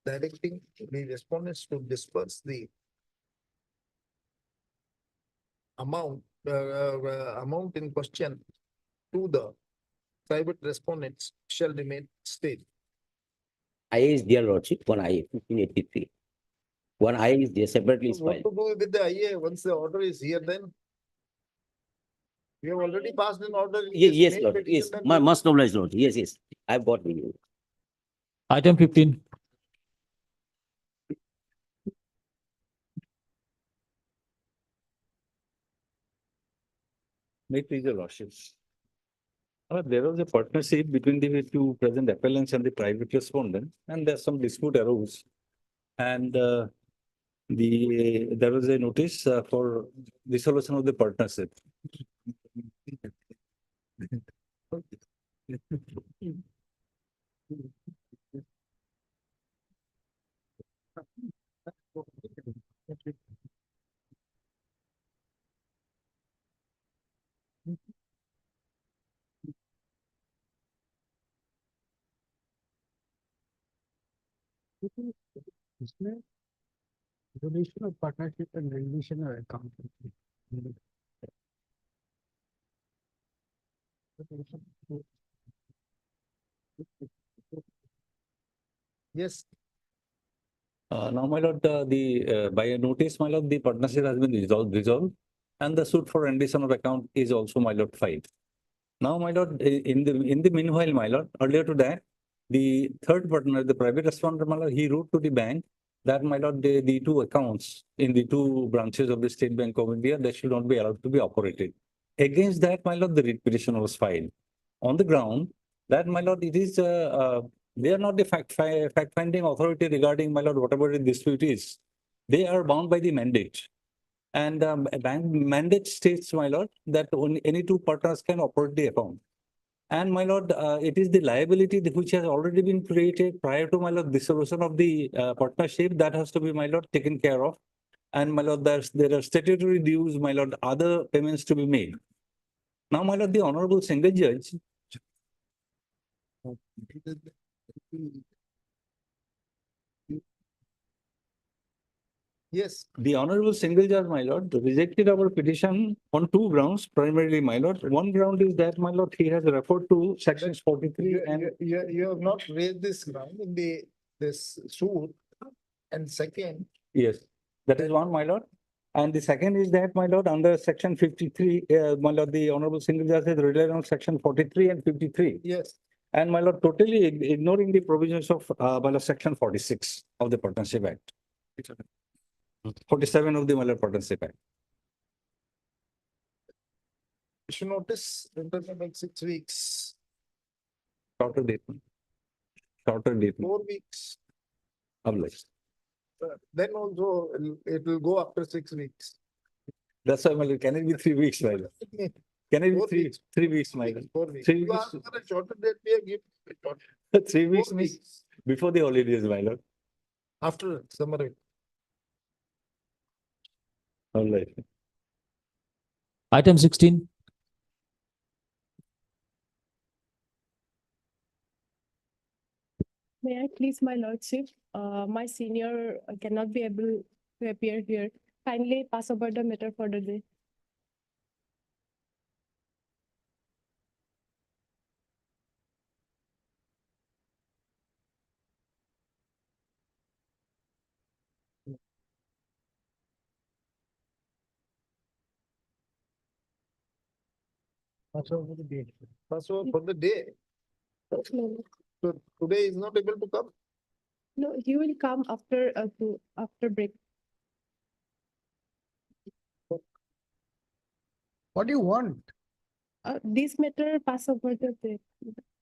directing the respondents to disperse the amount in question to the private respondents shall remain stayed. IA is there, Lordship, 1 IA, 1583. 1 IA is there separately is What filed. to do with the IA once the order is here then? We have already passed an order. in this Yes, main Lord, petition yes, that my we- must oblige, Lord, yes, I've got with you. Item 15. May it please your lordships. There was a partnership between the two present appellants and the private respondent, and there's some dispute arose. And there was a notice for dissolution of the partnership. Resolution of partnership and resolution of account. Yes, Now, my lord, by a notice, my lord, the partnership has been resolved, and the suit for rendition of account is also, my lord, filed. Now, my lord, in the meanwhile, my lord, earlier to that, the third partner, the private respondent, my lord, he wrote to the bank that, my lord, the two accounts in the two branches of the State Bank of India, they should not be allowed to be operated. Against that, my lord, the writ petition was filed on the ground that, my lord, it is they are not the fact-finding authority regarding, my lord, whatever the dispute is. They are bound by the mandate. And a bank mandate states, my lord, that only any two partners can operate the account. And, my lord, it is the liability which has already been created prior to, my lord, dissolution of the partnership that has to be, my lord, taken care of. And, my lord, there are statutory dues, my lord, other payments to be made. Now, my lord, the honorable single judge, yes, the honorable single judge, my lord, rejected our petition on two grounds, primarily, my lord. One ground is that, my lord, he has referred to sections 43 and you have not raised this ground in this suit. And second, yes, that is one, my lord. And the second is that, my lord, under section 53, my lord, the honorable single judge has relied on section 43 and 53. yes, And, my lord, totally ignoring the provisions of, my lord, section 46 of the Partnership Act. 47 of the, my lord, Partnership Act. issue notice, interval like 6 weeks, Shorter date. Shorter date. 4 weeks. Obliged. Then also it will go after 6 weeks. That's why, my lord, can it be 3 weeks, my lord? Can it be 4 3 weeks. 3 weeks, my lord? 4 weeks. 3 You weeks. ask for a shorter date, we have given it shorter. 3 weeks 4 means weeks before the holidays, my lord. after summer. All right. Item 16. May I please, my lordship, my senior cannot be able to appear here. Kindly pass over the matter for the day. Pass over the date. Pass over for the day. No, So today is not able to come. no, he will come after after break. What do you want? This matter pass over the day.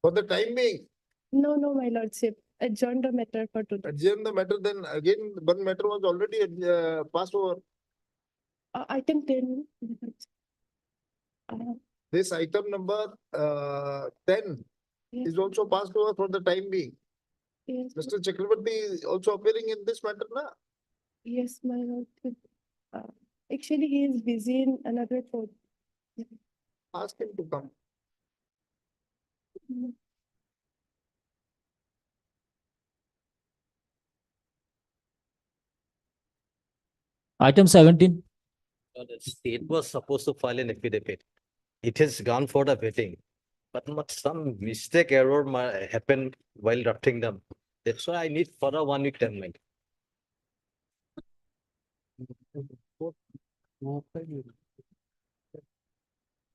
For the time being, No, no, my lordship, adjourn the matter for today. adjourn the matter, then again, one matter was already passed over. Item 10. This item number 10 Yes. is also passed over for the time being. Yes, Mr. Chakrabarti is also appearing in this matter now. yes, my lordship. Actually, he is busy in another court. Ask him to come. Item 17. The state was supposed to file an affidavit. It has gone for the vetting, but some mistake error might happen while drafting them. That's why I need for a 1 week timeline.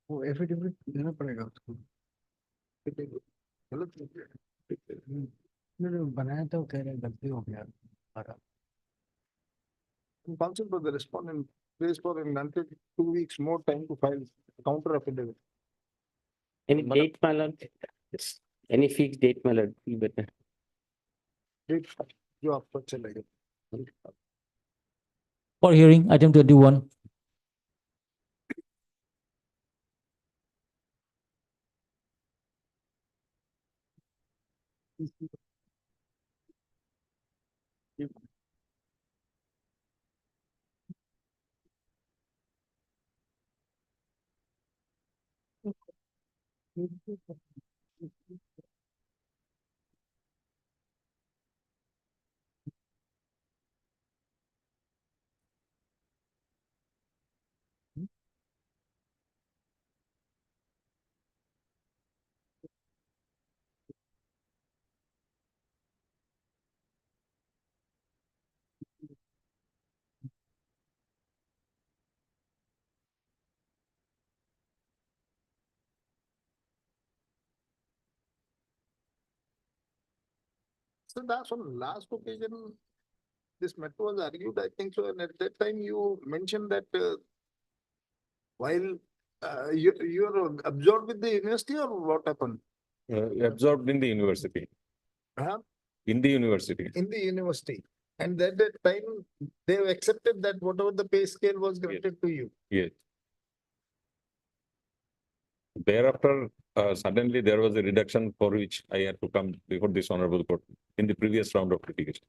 वो affidavit देना पड़ेगा उसको गलत बनाया तो कह रहे गलती हो गया हमारा counsel for the respondent please for until 2 weeks more time to file counter affidavit. Any date, my lord? Any fixed date, my lord? Be better. Date जो आपको अच्छा लगे. For hearing, item 21. So that's on last occasion, this matter was argued, I think so, and at that time you mentioned that while you're absorbed with the university or what happened? Absorbed in the university, Huh? in the university. In the university. And at that time, they have accepted that whatever the pay scale was granted to you. Yes. Thereafter, suddenly there was a reduction for which I had to come before this honorable court in the previous round of litigation.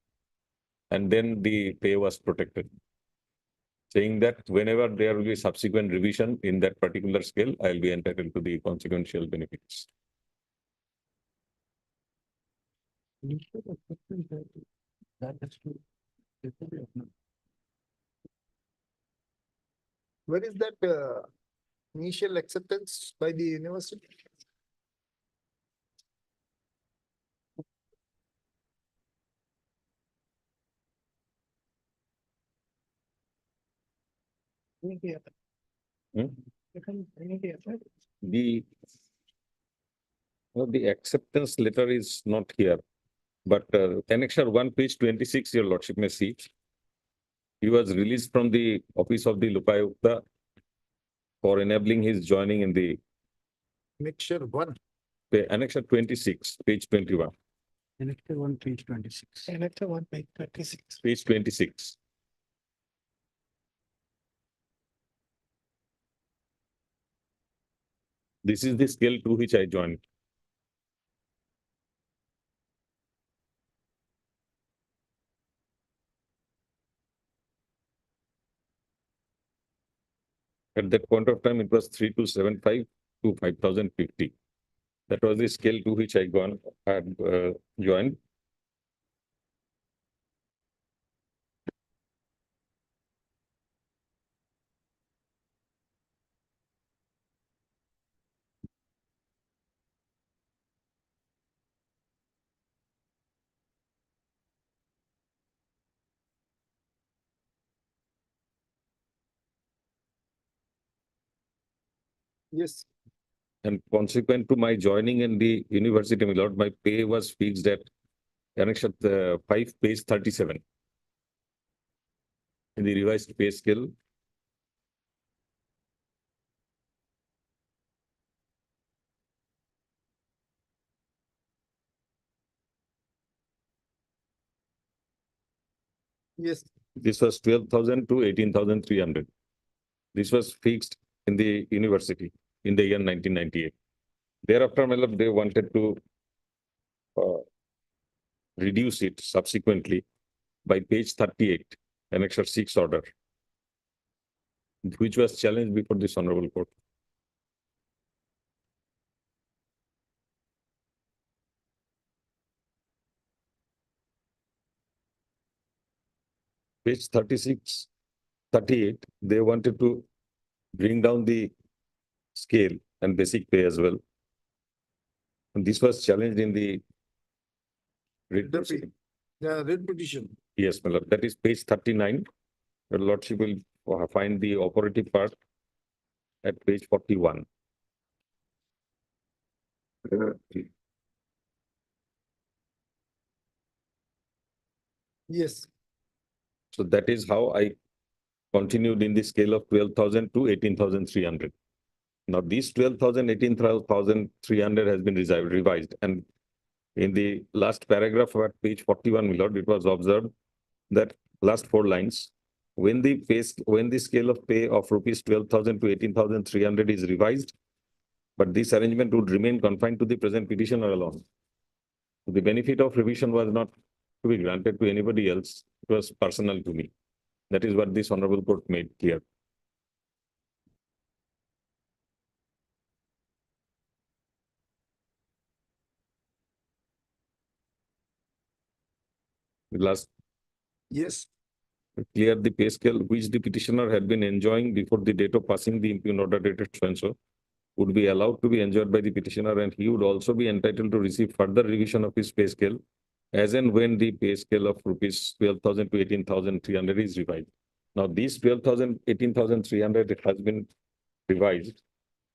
And then the pay was protected, saying that whenever there will be subsequent revision in that particular scale, I'll be entitled to the consequential benefits. Where is that initial acceptance by the university? Hmm? The acceptance letter is not here, but annexure 1, page 26, your lordship may see. He was released from the office of the Lokayukta for enabling his joining in the Mixture 1. annexure 26, page 21. Annexure 1, page 26. Annexure 1, page 26. Page 26. This is the scale to which I joined. At that point of time, it was 3275 to 5050. That was the scale to which I had joined. Yes. And consequent to my joining in the university, my lord, my pay was fixed at annexure 5, page 37. In the revised pay scale. Yes. This was 12,000 to 18,300. This was fixed in the university in the year 1998. Thereafter, my lord, they wanted to reduce it subsequently by page 38, annexure 6 order, which was challenged before this honorable court. Page 36, 38, they wanted to bring down the scale and basic pay as well. And this was challenged in the writ proceeding. The writ petition. Yes, my lord. That is page 39. Your lordship will find the operative part at page 41. Yes. So that is how I continued in the scale of 12,000 to 18,300. Now these 12,000, 18,300 has been revised. And in the last paragraph at page 41, my lord, it was observed that last 4 lines, when the scale of pay of rupees 12,000 to 18,300 is revised, but this arrangement would remain confined to the present petitioner alone. The benefit of revision was not to be granted to anybody else. It was personal to me. That is what this honorable court made clear. The last. Yes. Clear the pay scale which the petitioner had been enjoying before the date of passing the impugned order dated so would be allowed to be enjoyed by the petitioner, and he would also be entitled to receive further revision of his pay scale as and when the pay scale of rupees 12,000 to 18,300 is revised. Now these 12,000, 18,300 has been revised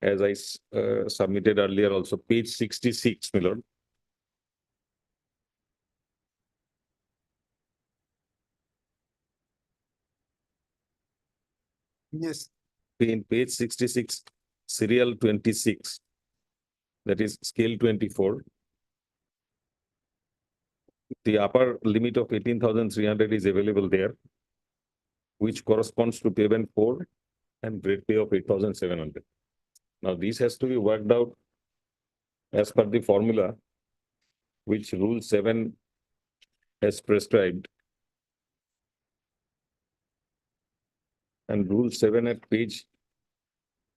as I submitted earlier also, page 66, my lord. Yes. In page 66, serial 26, that is scale 24. The upper limit of 18,300 is available there, which corresponds to payment 4 and grade pay of 8,700. Now, this has to be worked out as per the formula which Rule 7 has prescribed. And Rule 7 at page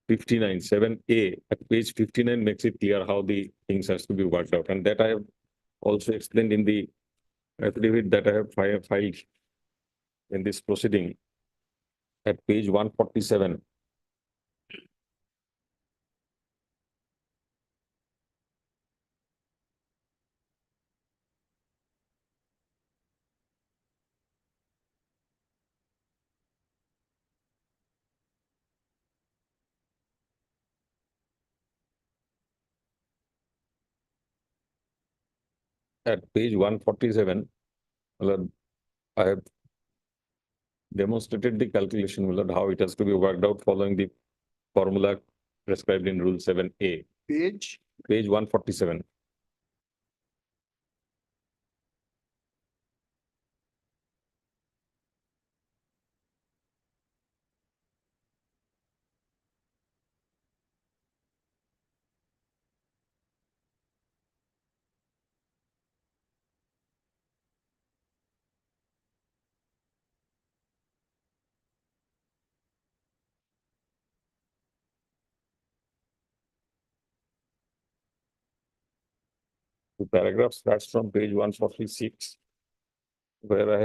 59, 7A at page 59 makes it clear how the things has to be worked out. And that I have also explained in the affidavit that I have filed in this proceeding at page 147. At page 147, I have demonstrated the calculation, how it has to be worked out following the formula prescribed in Rule 7A. Page? Page 147. The paragraph starts from page 146, where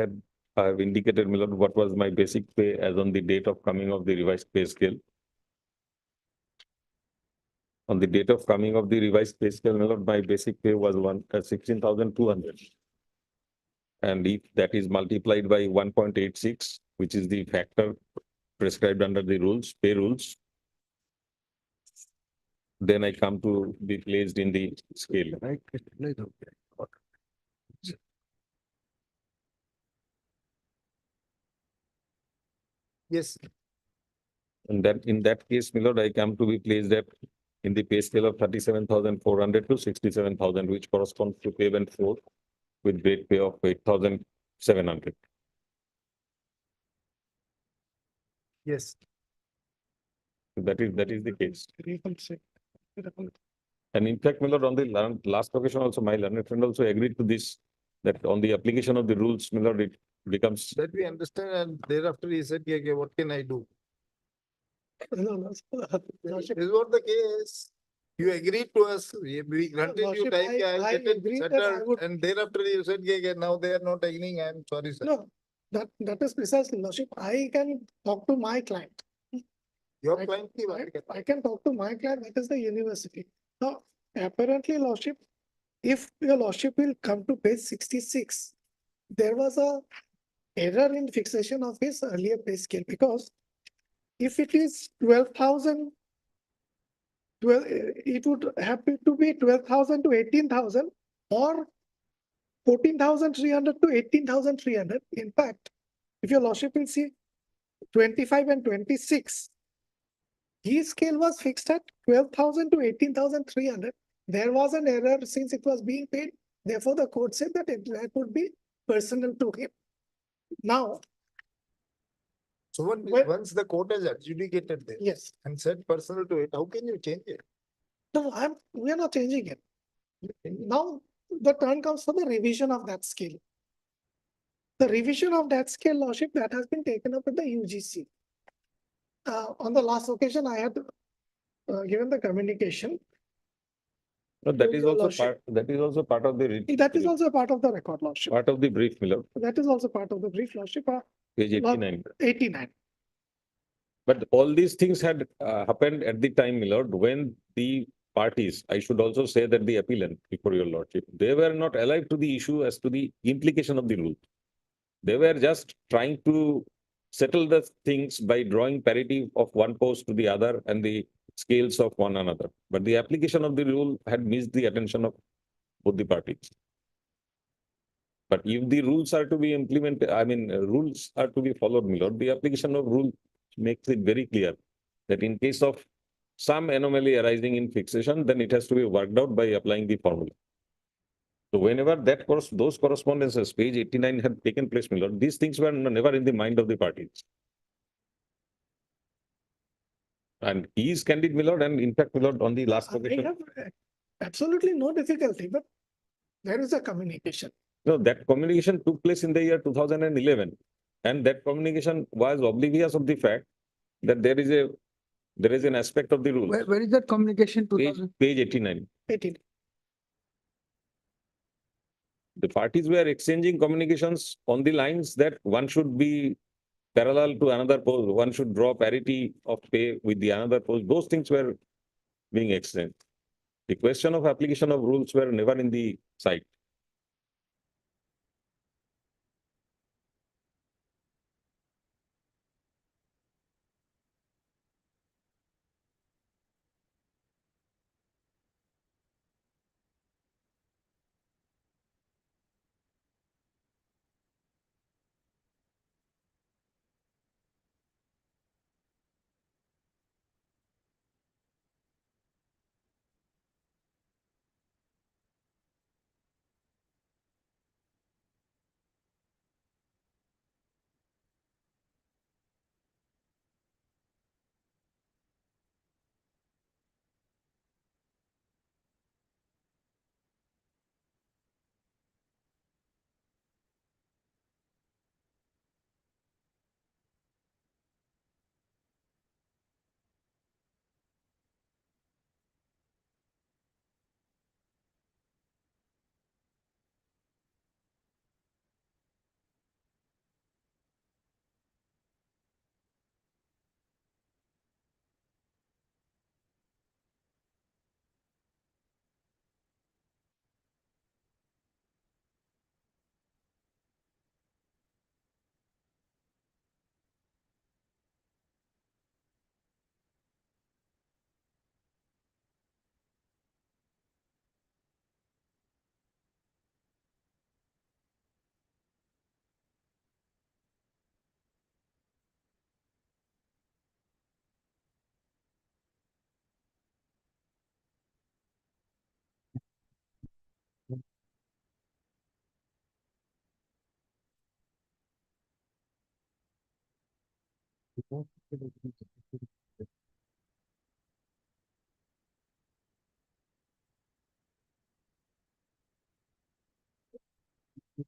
I have indicated what was my basic pay as on the date of coming of the revised pay scale. On the date of coming of the revised pay scale, my basic pay was 16,200. And if that is multiplied by 1.86, which is the factor prescribed under the rules, pay rules, then I come to be placed in the scale. Right? Yes. And that in that case, I come to be placed at in the pay scale of 37,400 to 67,000, which corresponds to payment 4 with grade pay of 8,700. Yes. That is the case. And in fact, on the last occasion also, my learned friend also agreed to this, that on the application of the rules, it becomes. That we understand, and thereafter he said, okay, what can I do? No, This is what the case. You agreed to us, we granted you Lordship, time, I'll I get it agreed that I settled, would- and thereafter you said, okay, now they are not agreeing, I am sorry, sir. No, that is precisely, Lordship. I can talk to my client. Your I- client ki baat kar- I can talk to my client, that is the university. Now, apparently, Lordship, if your Lordship will come to page 66, there was a error in fixation of his earlier pay scale, because if it is 12,000, it would have to be 12,000 to 18,000 or 14,300 to 18,300. In fact, if your Lordship will see 25 and 26, his scale was fixed at 12,000 to 18,300. There was an error since it was being paid. Therefore, the court said that that would be personal to him. Now, So once the court has adjudicated this. Yes. And said personal to it, how can you change it? no, we are not changing it. Now, the turn comes for the revision of that scale. The revision of that scale, Lordship, that has been taken up with the UGC. On the last occasion, I had given the communication. No, that to is your also Lordship. part. That is also part of the. That is also part of the record, Lordship. Part of the brief, That is also part of the brief, Lordship. Page 89. 89. But all these things had happened at the time, when the parties, I should also say that the appellant before your Lordship, they were not alive to the issue as to the implication of the rule. They were just trying to settle the things by drawing parity of one post to the other and the scales of one another. But the application of the rule had missed the attention of both the parties. But if the rules are to be implemented, rules are to be followed, the application of rule makes it very clear that in case of some anomaly arising in fixation, then it has to be worked out by applying the formula. So whenever that course, those correspondences, page 89 had taken place, my lord, these things were never in the mind of the parties. And he is candid, my lord, and in fact, my lord, on the last I occasion, have absolutely no difficulty, but there is a communication. no, that communication took place in the year 2011. And that communication was oblivious of the fact that there is an aspect of the rule. Where is that communication? Page 89. 18. The parties were exchanging communications on the lines that one should be parallel to another post, one should draw parity of pay with the another post. Those things were being exchanged. The question of application of rules were never in the sight.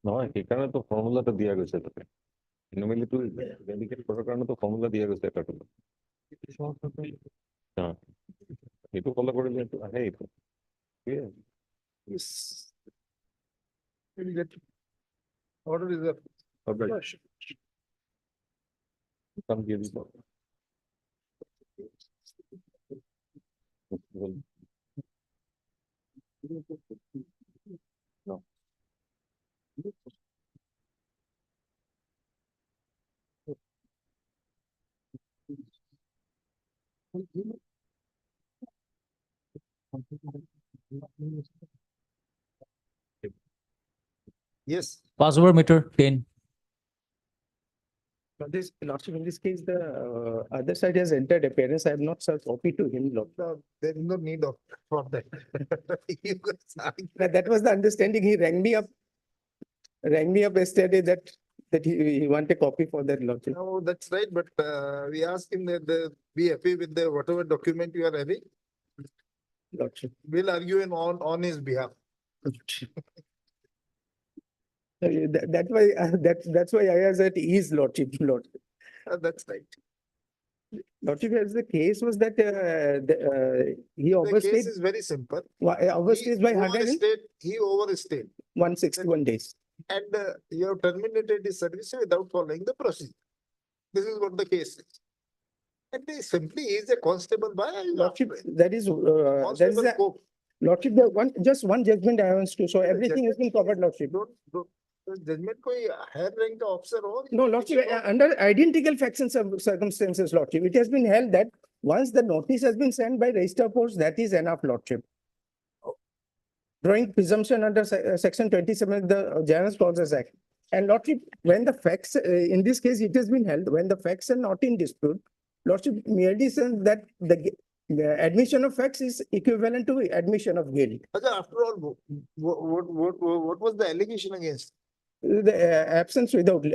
নহয় সেইকাৰণে তো ফৰ্মুলাটো দিয়া গৈছে তাতে এনোমেলিটো delicate কৰাৰ কাৰণে তো formula দিয়া গৈছে এটা সেইটো ফলো কৰিলে এইটো আহে এইটো Order is up. Come give it. No. Yes. Passover meter 10. This, Lordship, in this case, the other side has entered appearance. I have not served copy to him, Lord. No, there is no need of for that. You could sign. That was the understanding. He rang me up yesterday that he want a copy for that, Lordship. No, that's right, but we asked him that be happy with the whatever document you are having. Lordship. We'll argue on his behalf. That's why I was at ease, Lordship, Lord. That's right. Lordship, as the case was that he The overstayed. case is very simple. Overstayed by 100 He overstayed 161 days. and you have terminated his service without following the procedure. This is what the case is. And he simply is a constable by Lordship, that is constable a, Cope. Lordship, just one judgment I want to, so everything has been covered, Lordship. Don't judgment कोई higher rank का officer हो. No, Lordship, under identical facts and circumstances, Lordship, it has been held that once the notice has been sent by register post, that is enough, Lordship. Drawing presumption under section 27 of the General Clauses Act. And Lordship, when the facts, in this case, it has been held, when the facts are not in dispute, Lordship merely says that the admission of facts is equivalent to admission of guilt. After all, what was the allegation against? The absence without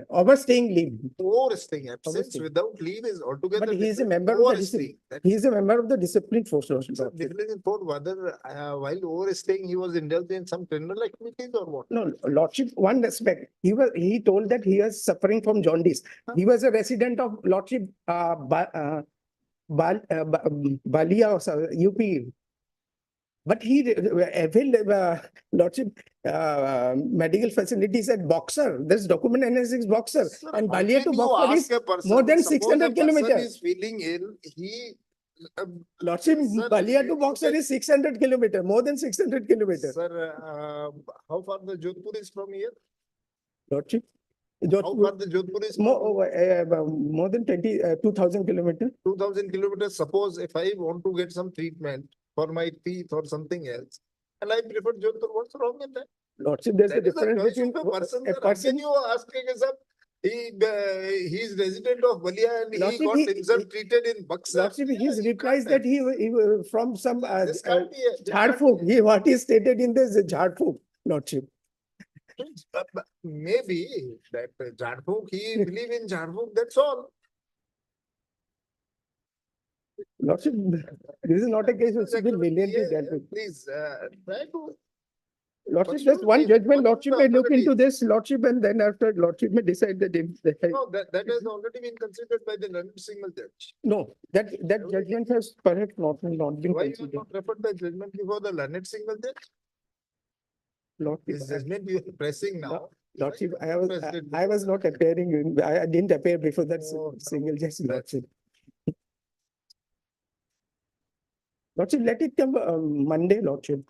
overstaying leave. Overstaying, absence Overstaying. without leave is altogether. But he is a different. member of the Overstaying. he is a member of the discipline force. Lordship. Difference in thought whether while overstaying he was indulged in some criminal activities or what? No, Lordship, one aspect. He told that he was suffering from jaundice. He was a resident of Lordship Balia or UP. But he availed Lordship medical facilities at Boxer. This document NS6 Boxer. Sir, And how Balia can to you Boxer ask is a person, more than suppose 600 a person kilometers. is feeling ill, he Lordship, Sir, Balia to Boxer is 600 kilometers, more than 600 kilometers. Sir, how far the Jodhpur is from here? Lordship. How far the Jodhpur is? More than 2,000 kilometers. 2,000 kilometers. Suppose if I want to get some treatment for my teeth or something else, and I prefer Jodhpur, what's wrong in that? Lordship, there's a That is the difference choice between of a person. a Sir. How person. can you asking us up? He is resident of Balia and Lordship, he got himself treated in Buxar. Lordship, his replies that he from some This can't be this can't Jharkhand. What is stated in this Jharkhand, Lordship. Maybe that Jharkhand, he believe in Jharkhand, that's all. Lordship, this is not a case of civil leniency dealt with. Please, try to. Lordship, just one judgment, Lordship may look into this, Lordship, and then after Lordship may decide that if No, that has already been considered by the learned single judge. no, that judgment has perhaps not been Why you considered. not referred the judgment before the learned single judge? Lordship, This judgment you are pressing now. Lordship, Why you pressed it I was not appearing, I didn't appear before that Oh, single judge, that's- Lordship. Lordship, let it come Monday, Lordship.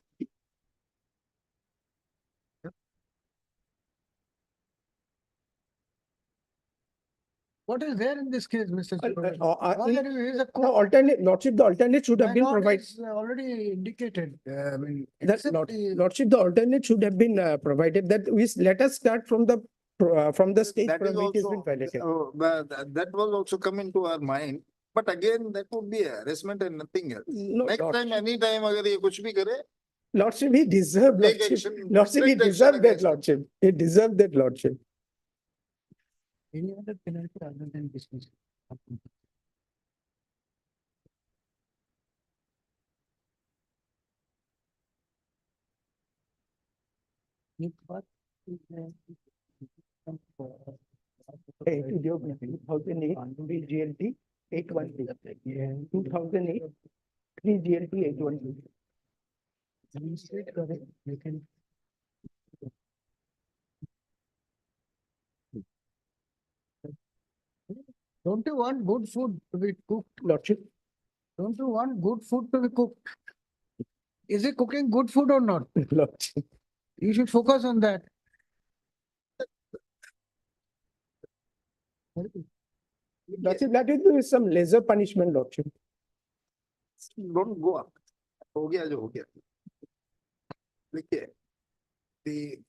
What is there in this case, Mr. Supervisor? The alternate, Lordship, the alternate should have been provided. Already indicated, I mean. That except the- Lordship, the alternate should have been provided that let us start from the stage That from is which has also, been violated. but that will also come into our mind. But again, that would be harassment and nothing else. No, Next Lordship. time, anytime, अगर ये कुछ भी करे, Lordship, he deserved, Take Lordship. action, Lordship, he strict action deserved that, against him. Lordship. He deserved that, Lordship. Any other penalty other than dismissal? Hey, 2008, 3 GLT 813. 2008, 3 GLT 813. Correct, you can. Don't you want good food to be cooked? Lordship, Don't you want good food to be cooked? Is he cooking good food or not? Lordship. You should focus on that. Lordship, that will be some lesser punishment, Lordship. don't go up. हो गया जो हो गया. देखिए, the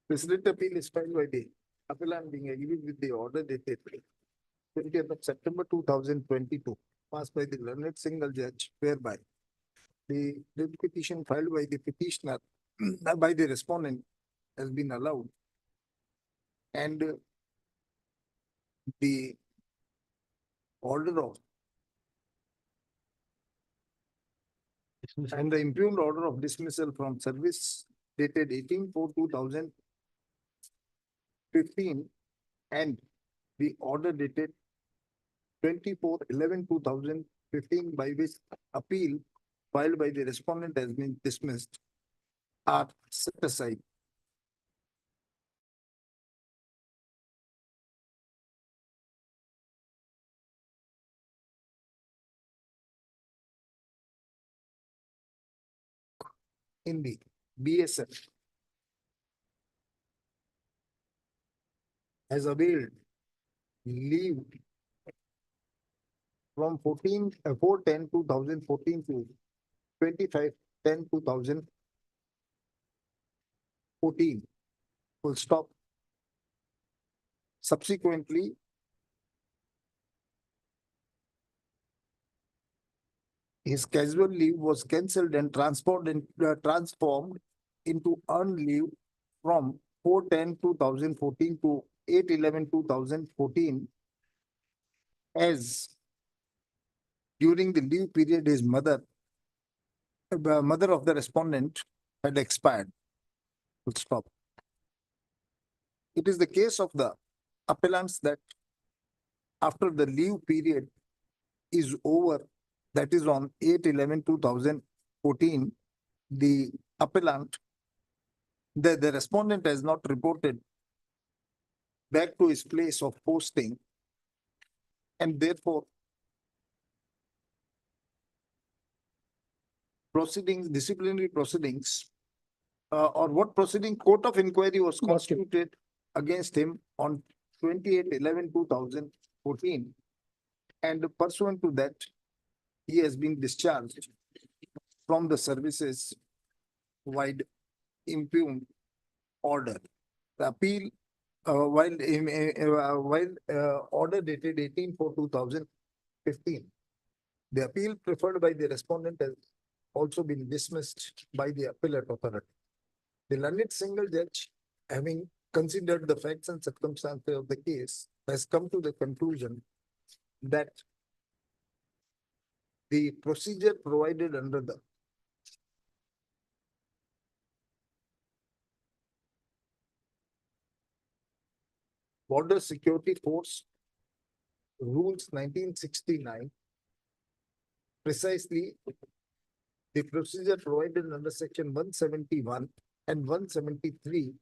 precedent appeal is filed by the appellant being agreed with the order dated 20th of September 2022, passed by the learned single judge, whereby the writ petition filed by the petitioner by the respondent has been allowed. And the order of and the impugned order of dismissal from service dated 18/4/2015 and the order dated 24/11/2015 by which appeal filed by the respondent has been dismissed are set aside. In the BSF has availed leave from 4/10/2014 to 25/10/2014. Full stop. Subsequently, his casual leave was cancelled and transformed into earned leave from 4/10/2014 to 8/11/2014, as during the leave period his mother of the respondent had expired. Full stop. It is the case of the appellants that after the leave period is over, that is on 8/11/2014, the appellant, the respondent has not reported back to his place of posting, and therefore disciplinary proceedings, or what proceeding, court of inquiry was constituted against him on 28/11/2014, and pursuant to that, he has been discharged from the services wide impugned order. The appeal, while order dated 18/4/2015, the appeal preferred by the respondent has also been dismissed by the appellate authority. The learned single judge, having considered the facts and circumstances of the case, has come to the conclusion that the procedure provided under the Border Security Force Rules 1969, precisely the procedure provided under section 171 and 173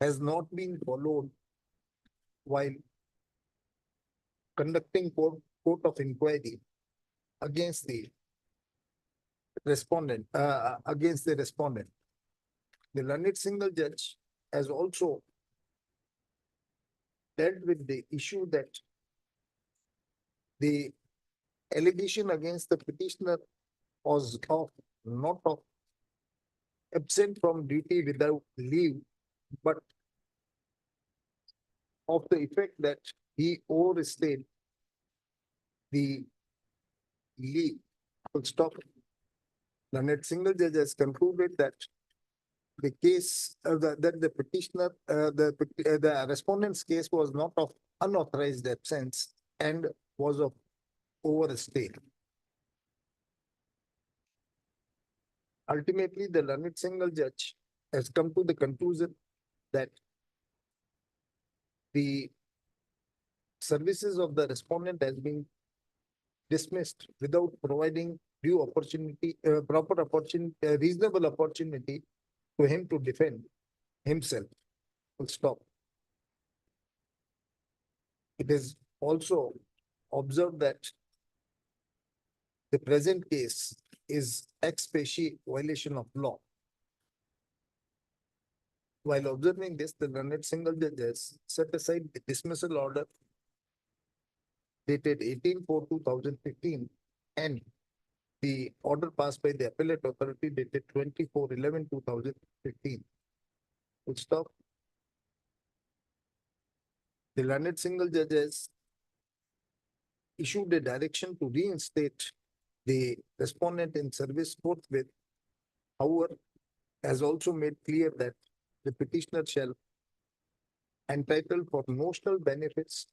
has not been followed while conducting court of inquiry against the respondent. The learned single judge has also dealt with the issue that the allegation against the petitioner was not of absent from duty without leave, but of the effect that he overstayed the leave. Full stop. Learned single judge has concluded that the case, that the petitioner, the respondent's case was not of unauthorized absence and was of overstay. Ultimately, the learned single judge has come to the conclusion that the services of the respondent has been dismissed without providing due opportunity, proper opportunity, reasonable opportunity to him to defend himself. Full stop. It is also observed that the present case is ex specie violation of law. While observing this, the learned single judge has set aside the dismissal order dated 18/4/2015 and the order passed by the appellate authority dated 24/11/2015. Full stop. The learned single judge has issued a direction to reinstate the respondent in service forthwith. However, has also made clear that the petitioner shall entitle for notional benefits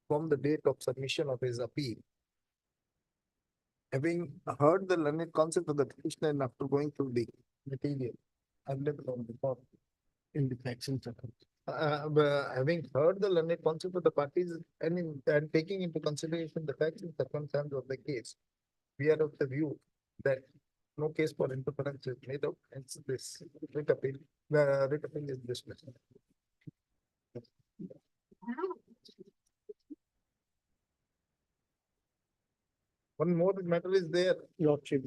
from the date of submission of his appeal. Having heard the learned concept of the petitioner and after going through the material, I've never known before in the facts and circumstances. Having heard the learned concept of the parties and taking into consideration the facts and circumstances of the case, we are of the view that no case for interference is made out, and this writ appeal is dismissed. One more matter is there. Lordship.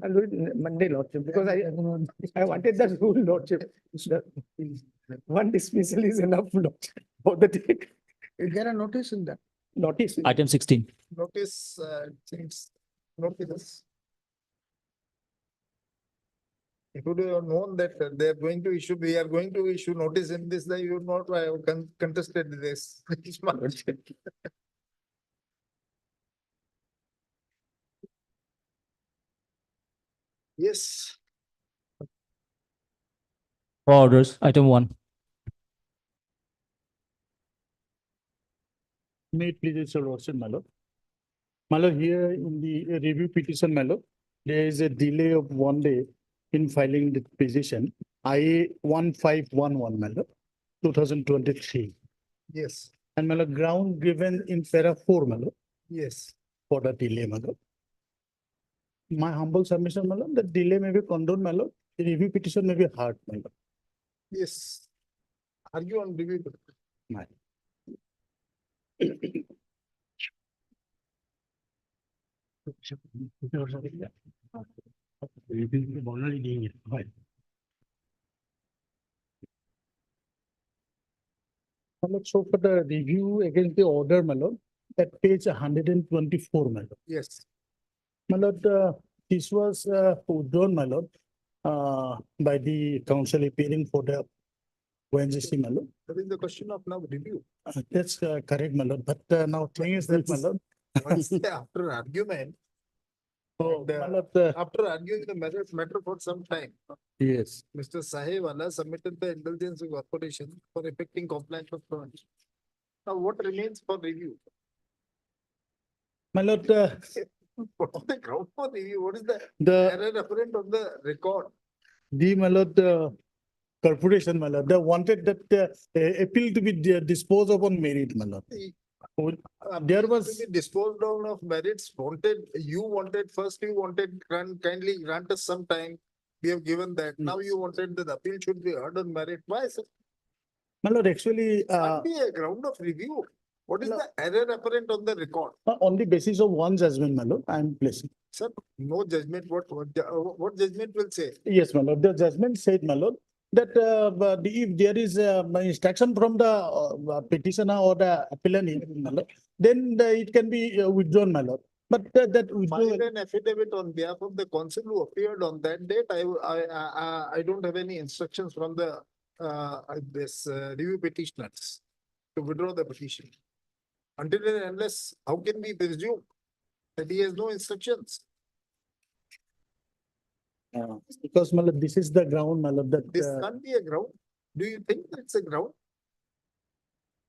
I'll do it Monday, Lordship, because I wanted that rule, Lordship. One dismissal is enough, Lordship, for the date. Is there a notice in that? Notice. Item 16. Notice, seems notice. If you would have known that they are going to issue, we are going to issue notice in this, then you would not have contested this. Yes. For orders, item 1. May it please your lordship, my lord. My lord, here in the review petition, my lord, there is a delay of 1 day in filing the petition. IA 1511, my lord, 2023. Yes. And my lord, ground given in para 4, my lord, Yes. for the delay, my lord. My humble submission, my lord, the delay may be condoned, my lord. The review petition may be hard, my lord. Yes. Argue on review. My. So for the review against the order, my lord, at page 124, my lord. Yes. My lord, this was withdrawn, my lord, by the council appearing for the ONGC, my lord. That is the question of now review. That's correct, my lord. But now thing is that, my lord. Once after argument, Oh, the- my lord, after arguing the matter for some time, yes. Mr. Sahewala submitted the indulgence of corporation for effecting compliance of funds. Now what remains for review? My lord, What is the ground for review? What is the the, error apparent on the record? my lord, corporation, my lord, they wanted that appeal to be disposed of on merit, my lord. There Appeal was- to be disposed down of merits you wanted, first you wanted, kindly grant us some time. We have given that. Now you wanted that the appeal should be heard on merit. Why is it? My lord, actually, Can't be a ground of review. What is no. the error apparent on the record? on the basis of one judgment, my lord, I am placing. Sir, no judgment. What judgment will say? Yes, my lord, the judgment said, my lord, that if there is instruction from the petitioner or the appellant, my lord, then it can be withdrawn, my lord. But that withdrawal, File an affidavit on behalf of the counsel who appeared on that date. I don't have any instructions from the review petitioners to withdraw the petition. Until and unless, how can we presume that he has no instructions? because, my lord, this is the ground, my lord, that This can't be a ground. Do you think that's a ground?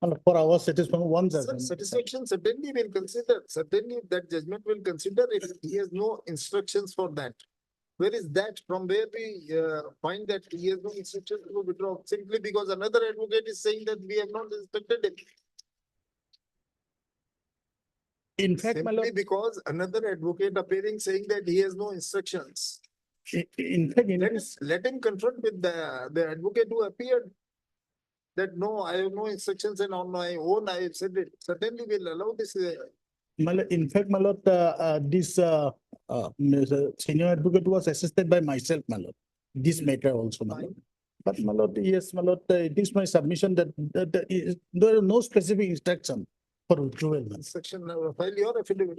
my lord, for our satisfaction, one Sir, judgment. satisfaction certainly will consider, certainly that judgment will consider if he has no instructions for that. Where is that? From where we find that he has no instructions to withdraw simply because another advocate is saying that we have not instructed him. In fact, my Simply lord, because another advocate appearing saying that he has no instructions. in fact, in this, Let him confront with the advocate who appeared. That no, I have no instructions and on my own I have said it. Certainly will allow this. my lord, in fact, my lord, this senior advocate was assisted by myself, my lord. This matter also, my lord. But my lord, yes, my lord, it is my submission that there are no specific instruction for withdrawal, my lord. Instruction, file your affidavit.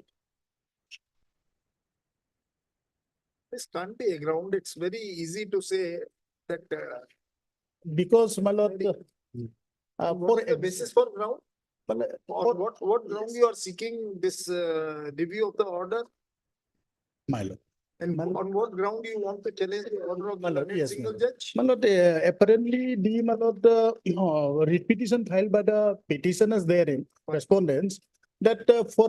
This can't be a ground. It's very easy to say that. Because, my lord, What is the basis for ground? my lord, On what ground you are seeking this review of the order? my lord. And My lord. on what ground you want to challenge the order of My the lord, learned yes, single my judge? My lord, apparently the, my lord, writ petition filed by the petitioners therein, respondents, that for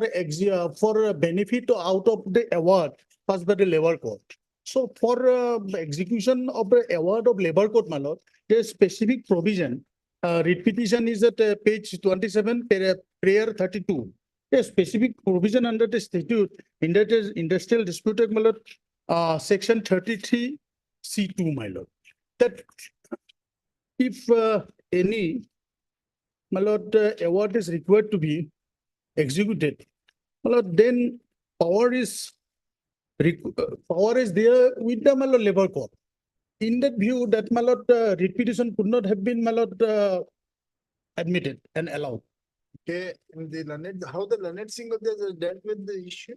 benefit out of the award passed by the labor court. So for execution of the award of labor court, my lord, there is specific provision. Writ petition is at page 27, prayer 32. A specific provision under the statute, industrial dispute, my lord, section 33 C2, my lord, that if any, my lord, award is required to be executed, my lord, then power is there with the, my lord, labor court. In that view, that, my lord, writ petition could not have been, my lord, admitted and allowed. Okay, and the learned, how the learned single judge has dealt with the issue?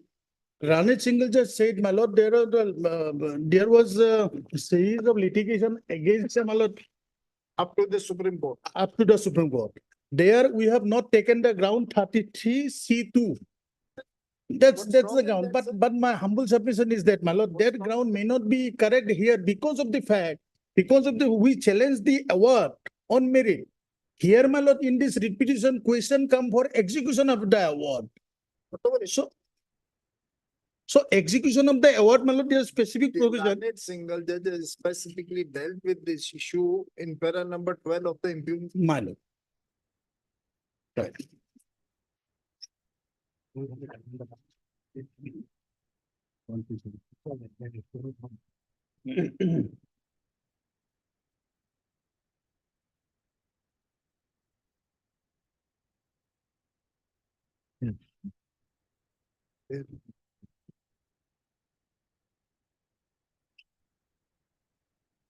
Ranit Singhal just said, my lord, there was a series of litigation against, my lord, Up to the Supreme Court. up to the Supreme Court. There we have not taken the ground 33 C2. That's What's the wrong in ground, that, sir? but my humble submission is that, my lord, that ground may not be correct here because of the fact, because of the, we challenge the award on merit. Here, my lord, in this repetition question come for execution of the award. Whatever it- So execution of the award, my lord, there is specific The provision. learned single judge has specifically dealt with this issue in para number 12 of the impunity. My lord. Right.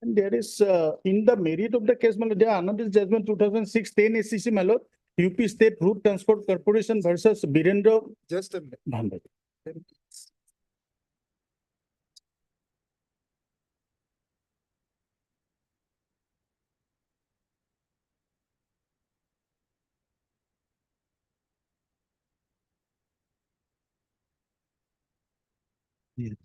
And there is, in the merit of the case, my lord, there are another judgment 2006 10 SCC, my lord, UP State Road Transport Corporation versus Birendra Just a minute. Bhandari. Yes.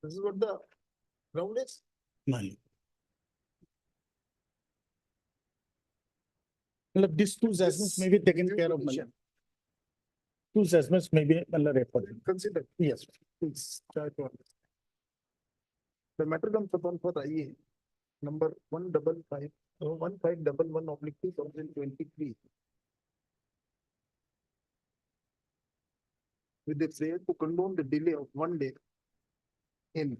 This is what the ground is. My lord. My lord, these two judgments may be taken Review care of, my lord. petition. Two judgments may be, my lord, referred. Consider. Yes. Please try to understand. The matter comes upon for IA number 1511/2023. With the prayer to condone the delay of 1 day in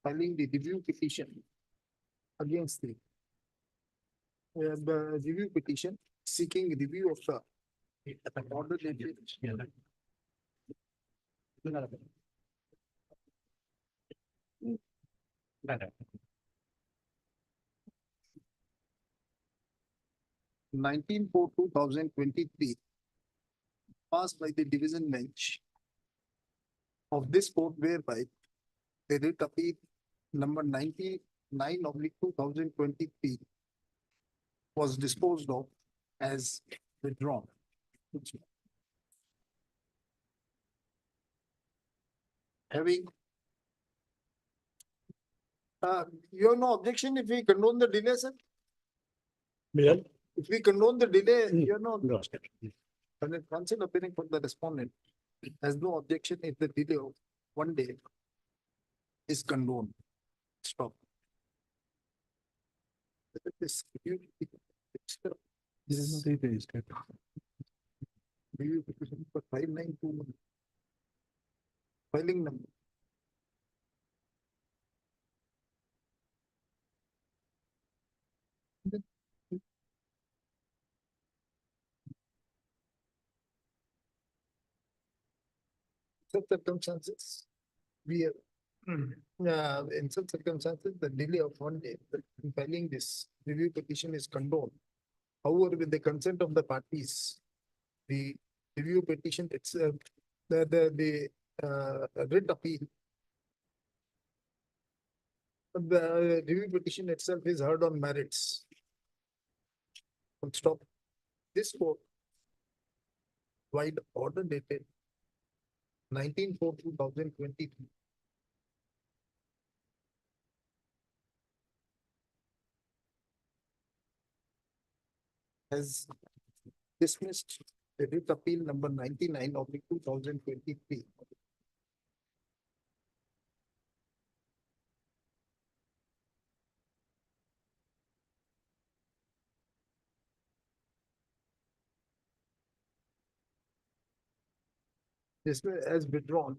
filing the review petition against the review petition seeking review of the order dated 19/4/2023 passed by the division bench of this court whereby the writ appeal number 99/2023 was disposed of as withdrawn. Having you have no objection if we condone the delay, sir? Well, If we condone the delay, you have no no. objection. And the counsel appearing for the respondent has no objection if the delay of 1 day is condoned. Stop. This review petition for 592 filing number. Such circumstances, we have, in such circumstances, the delay of 1 day in filing this review petition is condoned. However, with the consent of the parties, the review petition itself, the writ appeal, the review petition itself is heard on merits. Full stop. This court, wide order dated 19/4/2023 has dismissed the writ appeal number 99/2023. This as withdrawn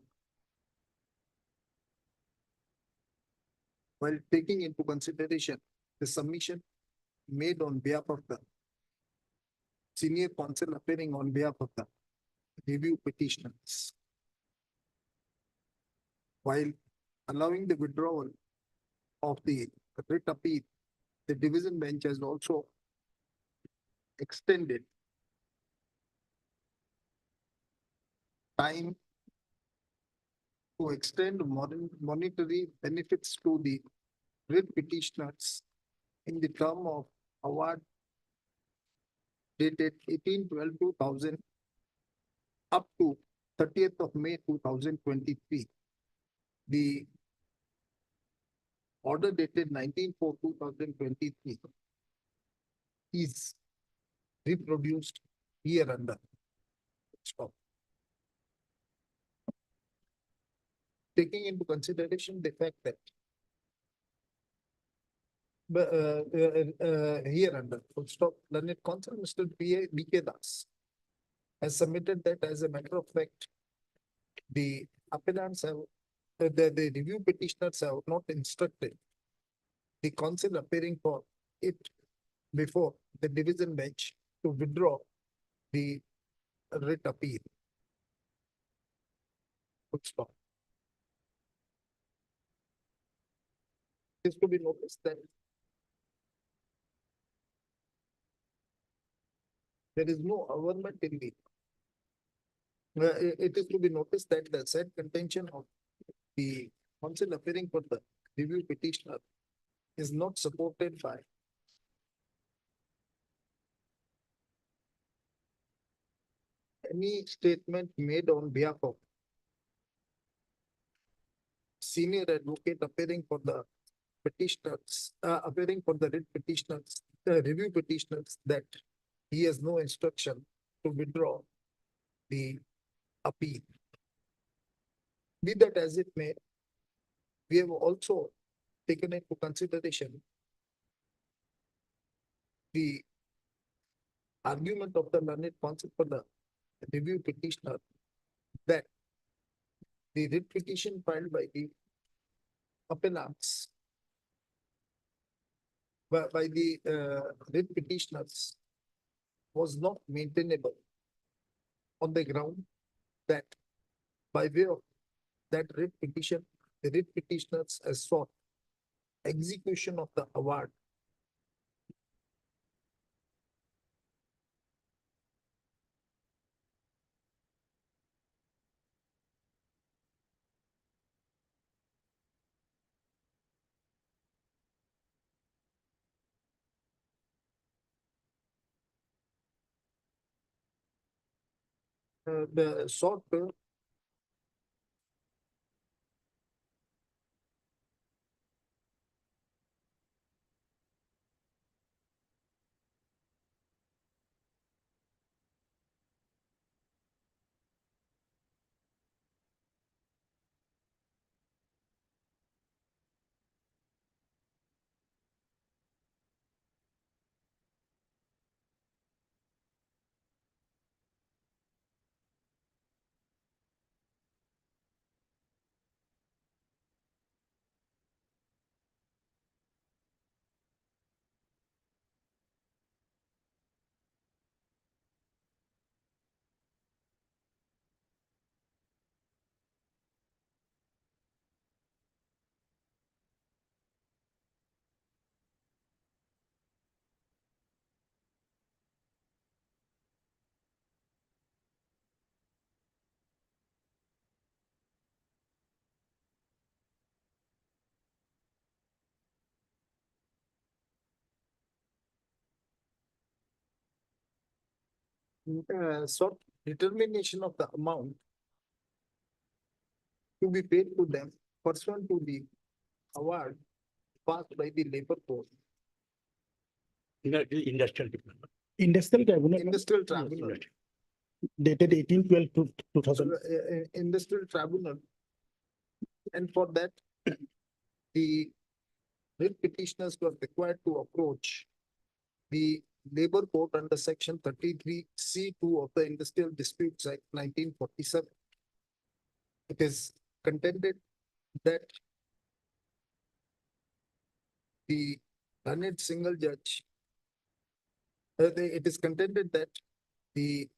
while taking into consideration the submission made on behalf of the senior counsel appearing on behalf of the review petitioners. While allowing the withdrawal of the writ appeal, the division bench has also extended time to extend monetary benefits to the writ petitioners in the term of award dated 18/12/2000 up to 30th of May 2023. The order dated 19/4/2023 is reproduced here under. Stop. Taking into consideration the fact that here under, full stop, learned counsel Mr. B.K. Das has submitted that as a matter of fact, the appellants have, the review petitioners have not instructed the counsel appearing for it before the division bench to withdraw the writ appeal. Full stop. It is to be noticed that there is no averment in the it is to be noticed that the said contention of the counsel appearing for the review petitioner is not supported by any statement made on behalf of senior advocate appearing for the petitioners, appearing for the writ petitioners, review petitioners, that he has no instruction to withdraw the appeal. Be that as it may, we have also taken into consideration the argument of the learned counsel for the review petitioner that the writ petition filed by the appellants by the writ petitioners was not maintainable on the ground that by way of that writ petition, the writ petitioners has sought execution of the award. The sought sought determination of the amount to be paid to them pursuant to the award passed by the labor court. Industrial Tribunal. Industrial Tribunal. Dated 18/12/2000. Industrial Tribunal. And for that, the writ petitioners were required to approach the labor court under section 33(c)(2) of the Industrial Disputes Act 1947. It is contended that the learned single judge, it is contended that the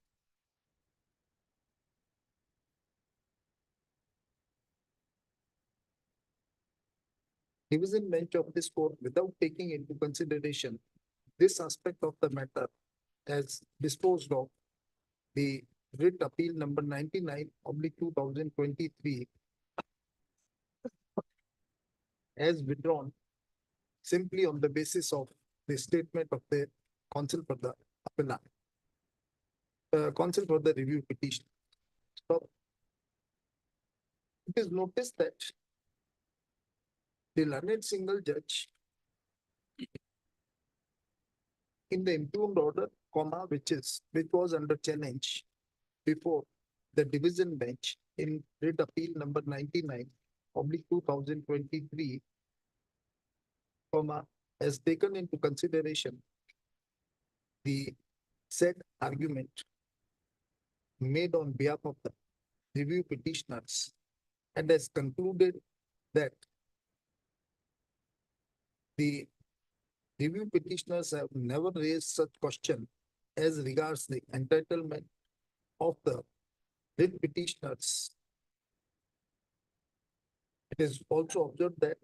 division bench of this court, without taking into consideration this aspect of the matter, has disposed of the writ appeal number 99/2023 as withdrawn simply on the basis of the statement of the counsel for the appellant. Counsel for the review petition. So it is noticed that the learned single judge in the impugned order, comma, which was under challenge before the division bench in writ appeal number 99/2023, comma, has taken into consideration the said argument made on behalf of the review petitioners and has concluded that the review petitioners have never raised such question as regards the entitlement of the writ petitioners. It is also observed that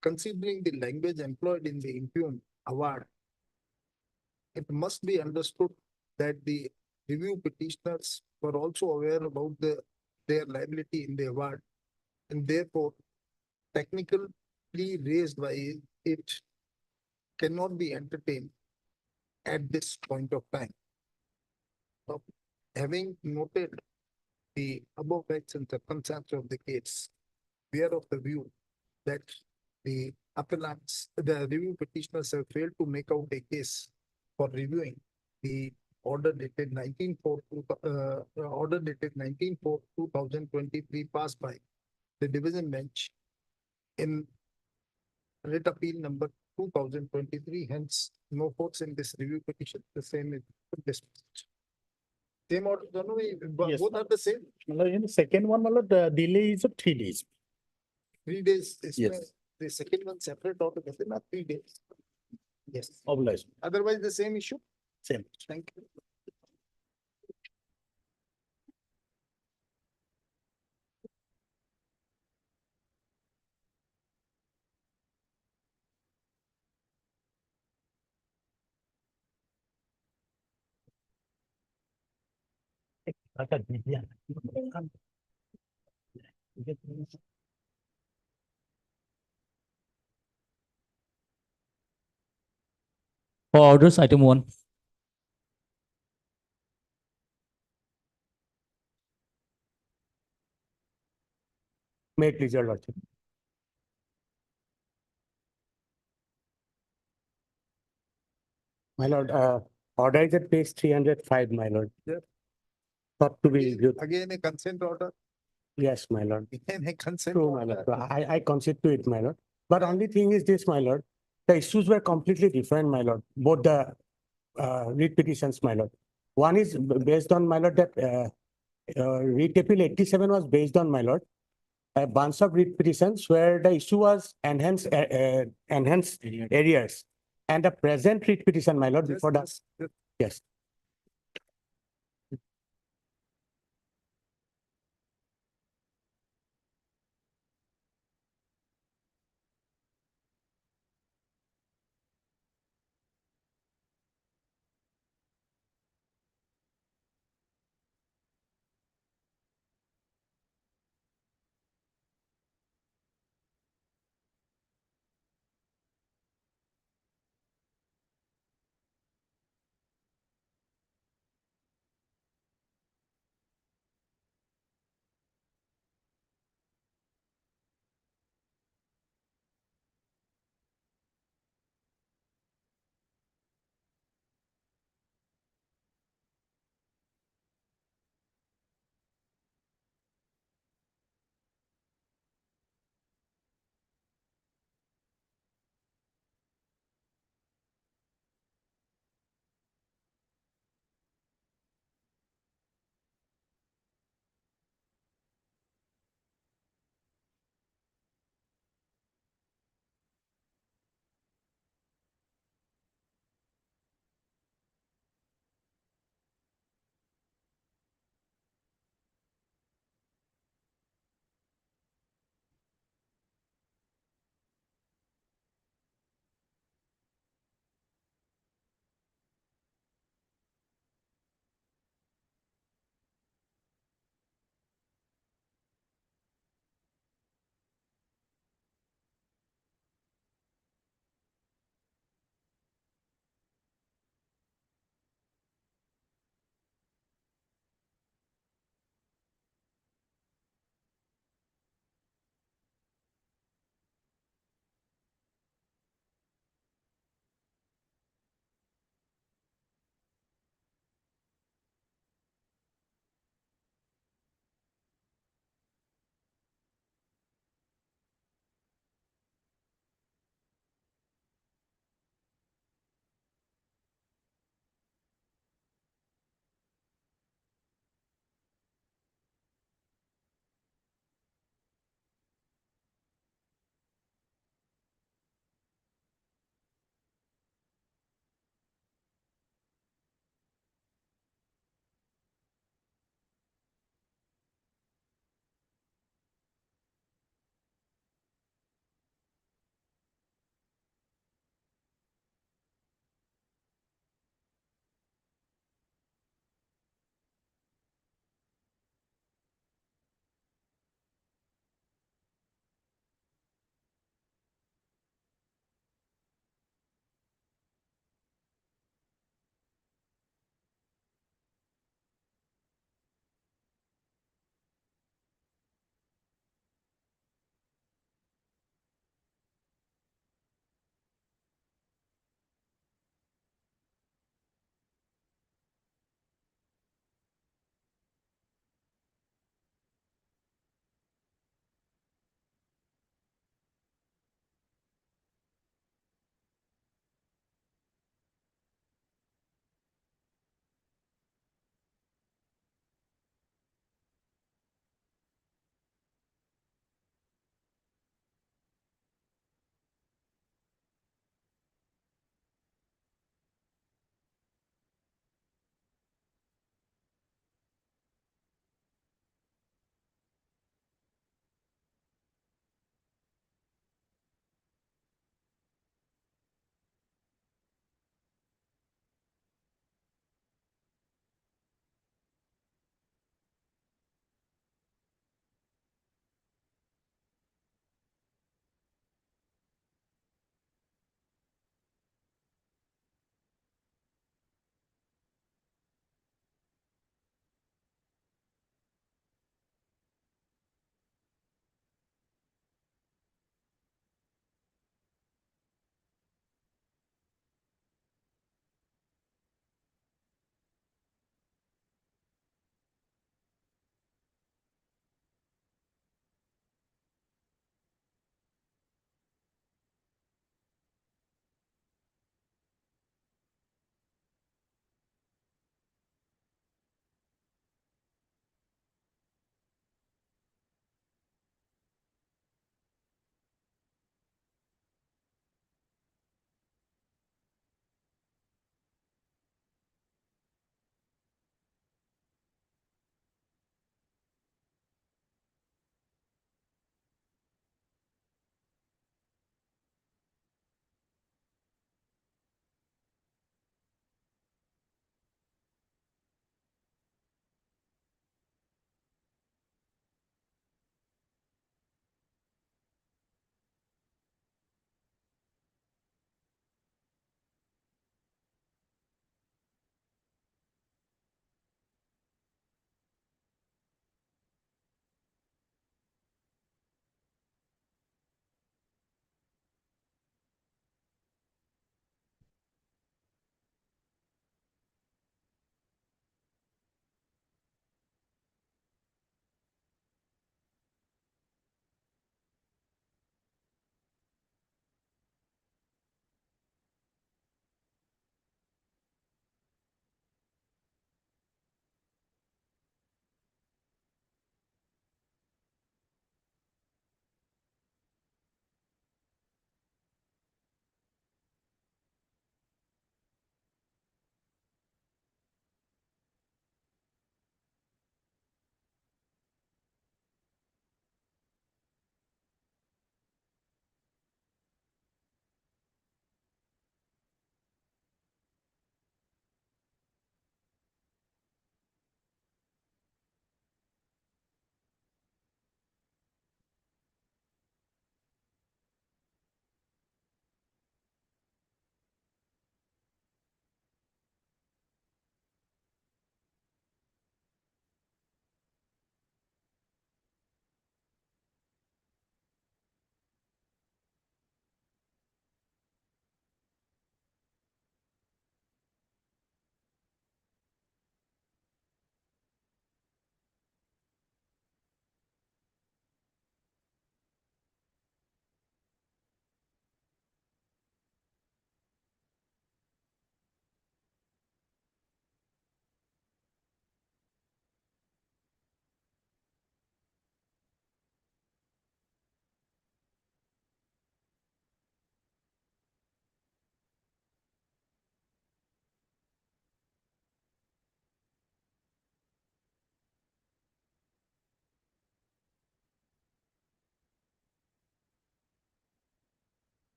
considering the language employed in the impugned award, it must be understood that the review petitioners were also aware about their liability in the award, and therefore technically raised by it cannot be entertained at this point of time. So, having noted the above facts and circumstances of the case, we are of the view that the appellants, the review petitioners have failed to make out a case for reviewing the order dated 19/4/2023 passed by the division bench in writ appeal number 2023. Hence, no votes in this review petition. The same is dismissed. Same order, both are the same. In the second one, the delay is of 3 days. 3 days. Yes. The second one separate order, not 3 days. Yes. Obliged. Otherwise, the same issue. Same. Thank you. For orders, item 1. May it please your lordship. My lord, order is at page 305, my lord. Yep. Not to be reviewed. Again, a consent order. Yes, my lord. Again, a consent True, my order. lord. I concede to it, my lord. But only thing is this, my lord. The issues were completely different, my lord. Both the writ petitions, my lord. One is based on, my lord, that writ appeal 87 was based on, my lord, a bunch of writ petitions where the issue was enhanced areas. And the present writ petition, my lord, before the, yes.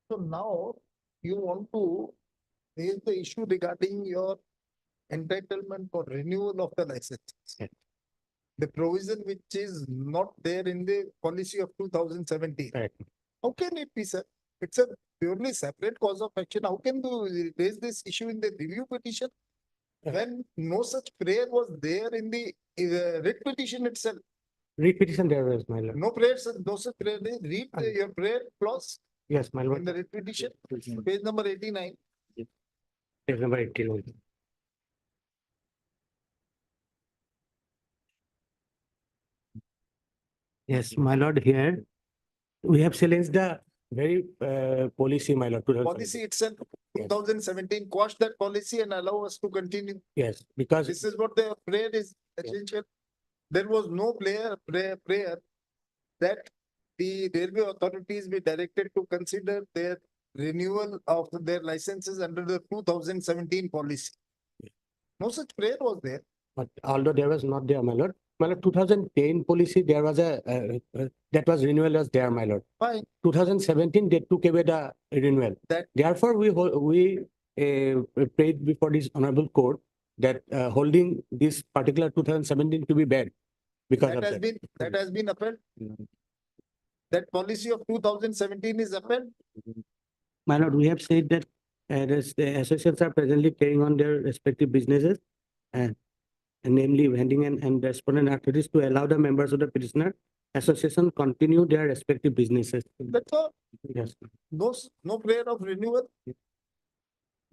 So now you want to raise the issue regarding your entitlement for renewal of the license. The provision which is not there in the policy of 2017. How can it be, sir? It's a purely separate cause of action. How can you raise this issue in the review petition? When no such prayer was there in the writ petition itself. Repetition there is, my lord. No prayer, sir, no such prayer. Read your prayer clause Yes, my in lord. the writ petition, page number 89. Page number 18. Yes, my lord, here we have challenged the very policy, my lord. Policy itself, 2017, quash that policy and allow us to continue. Yes, because This is what the prayer is essential. There was no prayer that the railway authorities be directed to consider their renewal of their licenses under the 2017 policy. No such prayer was there. but although there was not there, my lord, 2010 policy, there was a, that was renewal was there, my lord. Fine. 2017, they took away the renewal. Therefore, we prayed before this honorable court that holding this particular 2017 to be bad because That of has that. been, that has been upheld. That policy of 2017 is upheld. My lord, we have said that the associations are presently carrying on their respective businesses, and namely vending and respondent activities to allow the members of the petitioner association continue their respective businesses. That's all. Yes. No prayer of renewal.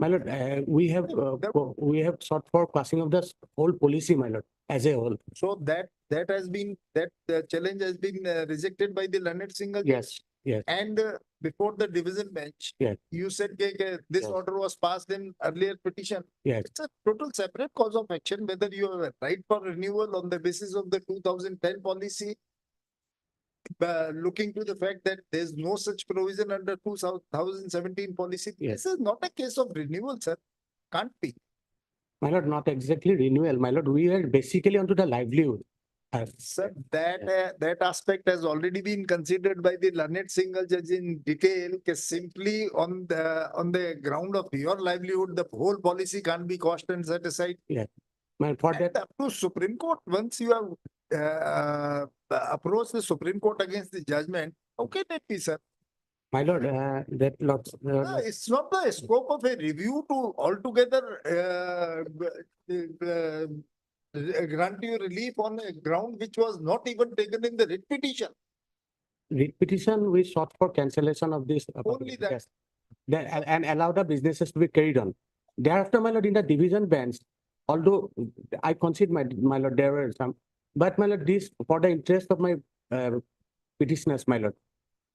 My lord, we have sought for passing of the whole policy, my lord, as a whole. So that has been, that challenge has been rejected by the learned single judge. Yes, yes. And before the division bench, Yes. you said this Yes. order was passed in earlier petition. Yes. It's a total separate cause of action, whether you have a right for renewal on the basis of the 2010 policy. Looking to the fact that there's no such provision under 2017 policy. Yes. This is not a case of renewal, sir. Can't be. My lord, not exactly renewal, my lord. We are basically onto the livelihood. Sir, that aspect has already been considered by the learned single judge in detail. Simply on the ground of your livelihood, the whole policy can't be quashed and set aside. Yeah. For And that, up to Supreme Court, once you have approached the Supreme Court against the judgment, how can it be, sir? my lord, that lot. It's not the scope of a review to altogether grant you relief on a ground which was not even taken in the writ petition. Writ petition, we sought for cancellation of this. Only that. Yes. And allow the businesses to be carried on. Thereafter, my lord, in the division bench, although I concede my lord, there were some, but my lord, this for the interest of my petitioners, my lord,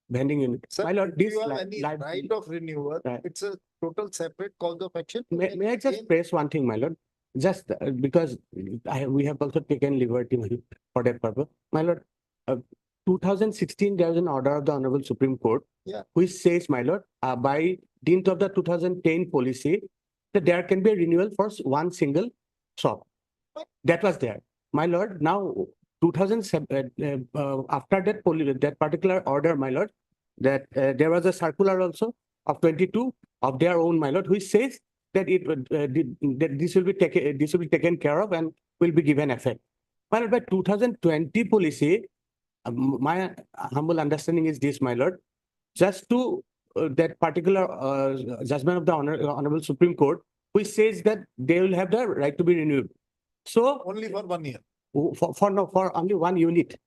vending unit. Sir, My lord, if this you have any right of renewal, Right. it's a total separate cause of action. May I just press one thing, my lord? Just because we have also taken liberty for that purpose. My lord, 2016, there was an order of the Honorable Supreme Court, Yeah. which says, my lord, by dint of the 2010 policy, that there can be a renewal for one single shop. That was there. My lord, now 2007, after that particular order, my lord, that there was a circular also of 22 of their own, my lord, which says that that this will be taken care of and will be given effect. My lord, by 2020 policy, my humble understanding is this, my lord, just to that particular judgment of the Honorable Supreme Court, which says that they will have the right to be renewed. So only for 1 year. For only one unit.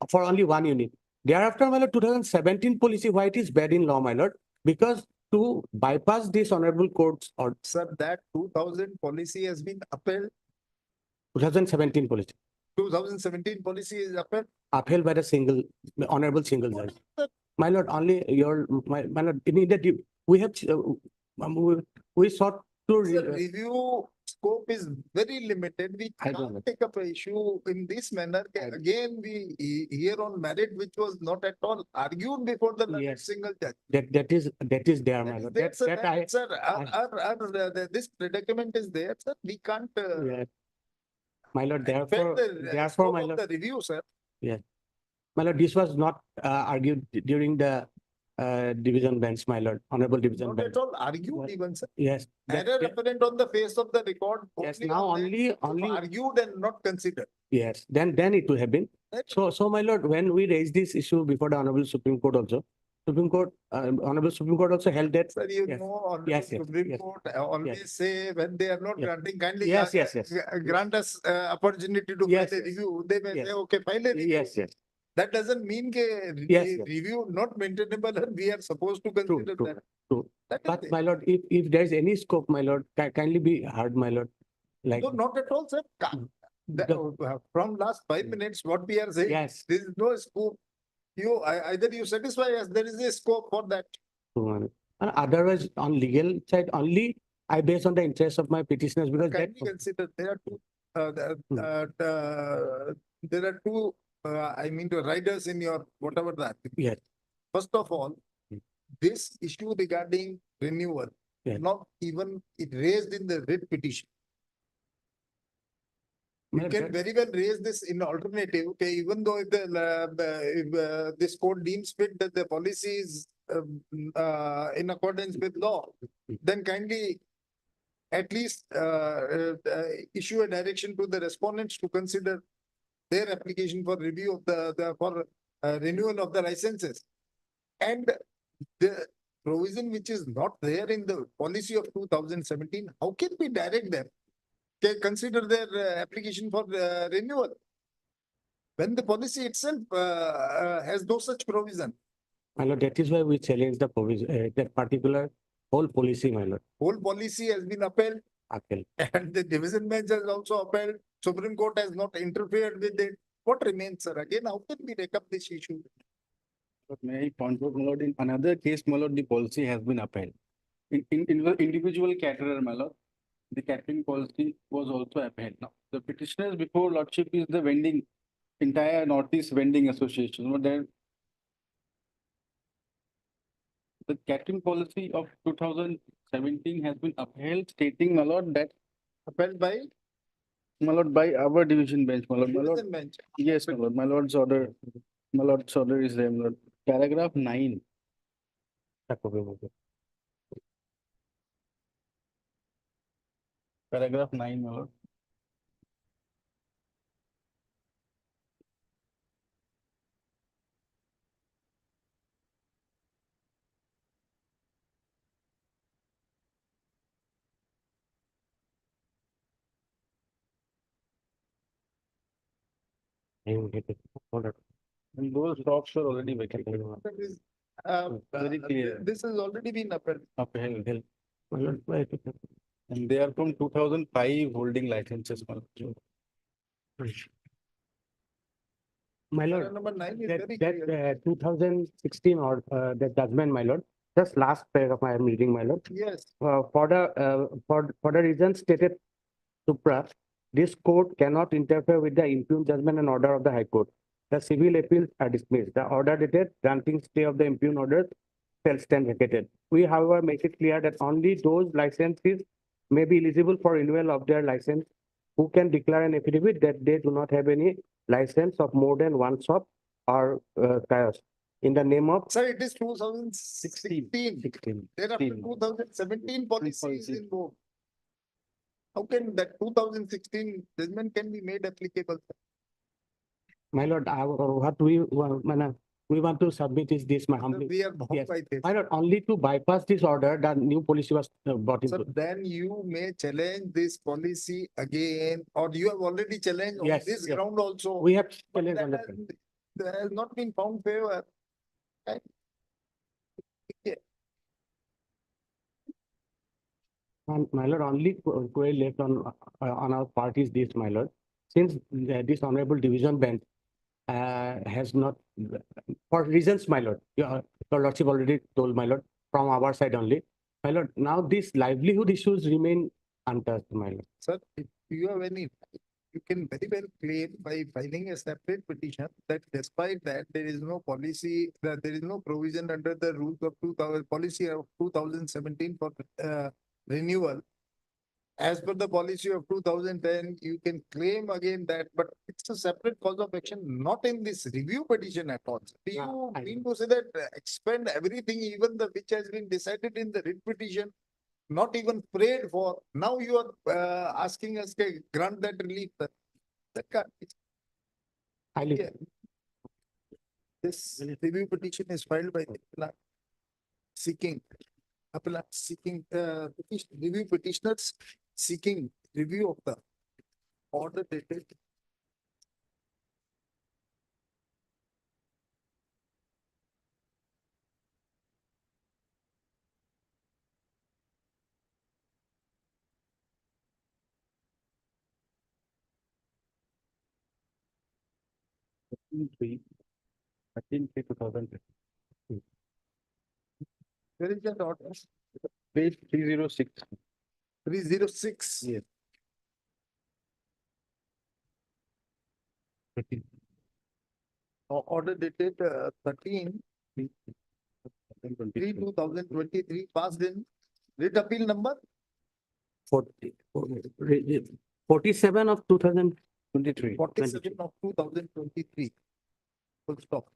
For only one unit. Thereafter, my lord, 2017 policy, why it is bad in law, my lord? Because to bypass this honorable courts or Sir, that 2000 policy has been upheld. 2017 policy. 2017 policy is upheld. Upheld by the honorable single judge. My lord, only my lord, in that we have we sought to Sir, review scope is very limited. We can't take up an issue in this manner. Again, we hear on merit which was not at all argued before the single judge. That is there, my lord. This predicament is there, sir. We can't. My lord, therefore, my lord, the review, sir. Yes. My lord, this was not argued during the division bench, my lord, honorable division Not bench. at all argued even, sir. Yes. that- Error that- apparent on the face of the record. Yes, only now on that only, you've only, argued and not considered. yes, then it would have been. Right. So my lord, when we raised this issue before the Honorable Supreme Court also, Honorable Supreme Court also held that. Sir, you Yes. know, Honorable Yes, yes, Supreme yes. Court always say when they are not Yes. granting, kindly Yes, yes, yes. grant us opportunity to Yes, file a yes. review. They may Yes. say, okay, file a review. Yes, yes, That doesn't mean Yes, yes. review not maintainable and we are supposed to true, consider true, that. true. That is But it. my lord, if there is any scope, my lord, kindly be heard, my lord. Like, No, not at all, sir. From last 5 minutes, what we are saying, yes, there is no scope. Either you satisfy us, there is a scope for that. true, my lord. And otherwise, on legal side only, I base on the interest of my petitioners because that. Kindly consider there are two, Hmm. there are two, I mean, the riders in your whatever that. Yes. First of all, Hmm. this issue regarding renewal, Yes. not even it raised in the writ petition. You My can lord, very well raise this in alternative, okay, even though if this court deems fit that the policy is in accordance with law, then kindly at least issue a direction to the respondents to consider their application for review of for renewal of the licenses. And the provision which is not there in the policy of 2017, how can we direct them? Consider their application for renewal when the policy itself has no such provision. my lord, that is why we challenge the provision, that particular whole policy, my lord. Whole policy has been upheld Appeal. and the division bench has also upheld. Supreme Court has not interfered with it. What remains, sir? Again, how can we take up this issue? But may I point out, my lord, in another case, my lord, the policy has been upheld. In the individual caterer, my lord, the catering policy was also upheld. Now, the petitioners before lordship is the vending, entire Northeast Vending Association. You know, the catering policy of 2017 has been upheld, stating, my lord, that Upheld by my lord, by our division bench, my lord, division bench. yes, my lord, my lord's order is there, my lord. Paragraph 9. Paragraph 9, my lord. And those shops are already vacated. That is, Very clear. this has already been upheld. Upheld. My lord, why it is- And they are from 2005 holding licenses, my lord. My Para lord, number 9 is very that clear. 2016 or that judgment, my lord, just last paragraph I am reading, my lord. Yes. For the reasons stated supra, this court cannot interfere with the impugned judgment and order of the High Court. The civil appeals are dismissed. The order dated granting stay of the impugned orders shall stand vacated. We, however, make it clear that only those licenses may be eligible for renewal of their license who can declare an affidavit that they do not have any license of more than one shop or kiosk in the name of. Sir, it is 2016. 16. Thereafter 16. 2017 policy is invoked. How can that 2016 judgment can be made applicable? Sir? My lord, what we want to submit is this, my humbly. We are bound Yes. by this. My lord, only to bypass this order, the new policy was brought Sir, into. then you may challenge this policy again, or you have already challenged on Yes, this yes. ground also. We have But challenged on that that. has not been found favor. Right? Yeah. And my lord, only query left on our part is this, my lord. Since this honorable division bench has not, for reasons, my lord, your lordship already told, my lord, from our side only. My lord, now these livelihood issues remain untouched, my lord. Sir, if you have any, you can very well claim by filing a separate petition that despite that there is no policy, that there is no provision under the rules of policy of 2017 for renewal. as per the policy of 2010, you can claim again that, but it's a separate cause of action, not in this review petition at all. Do you mean to say that expend everything, even the which has been decided in the writ petition, not even prayed for? Now you are asking us to grant that relief. That can't be. Yeah. This review petition is filed by the appellant seeking review petitioners seeking review of the order dated Three, 13/3/2015. where is that order? Page 306. 306. Yes. Order dated 13/3/2023 passed in writ appeal number 47 of 2023. 47 of 2023. Full stop.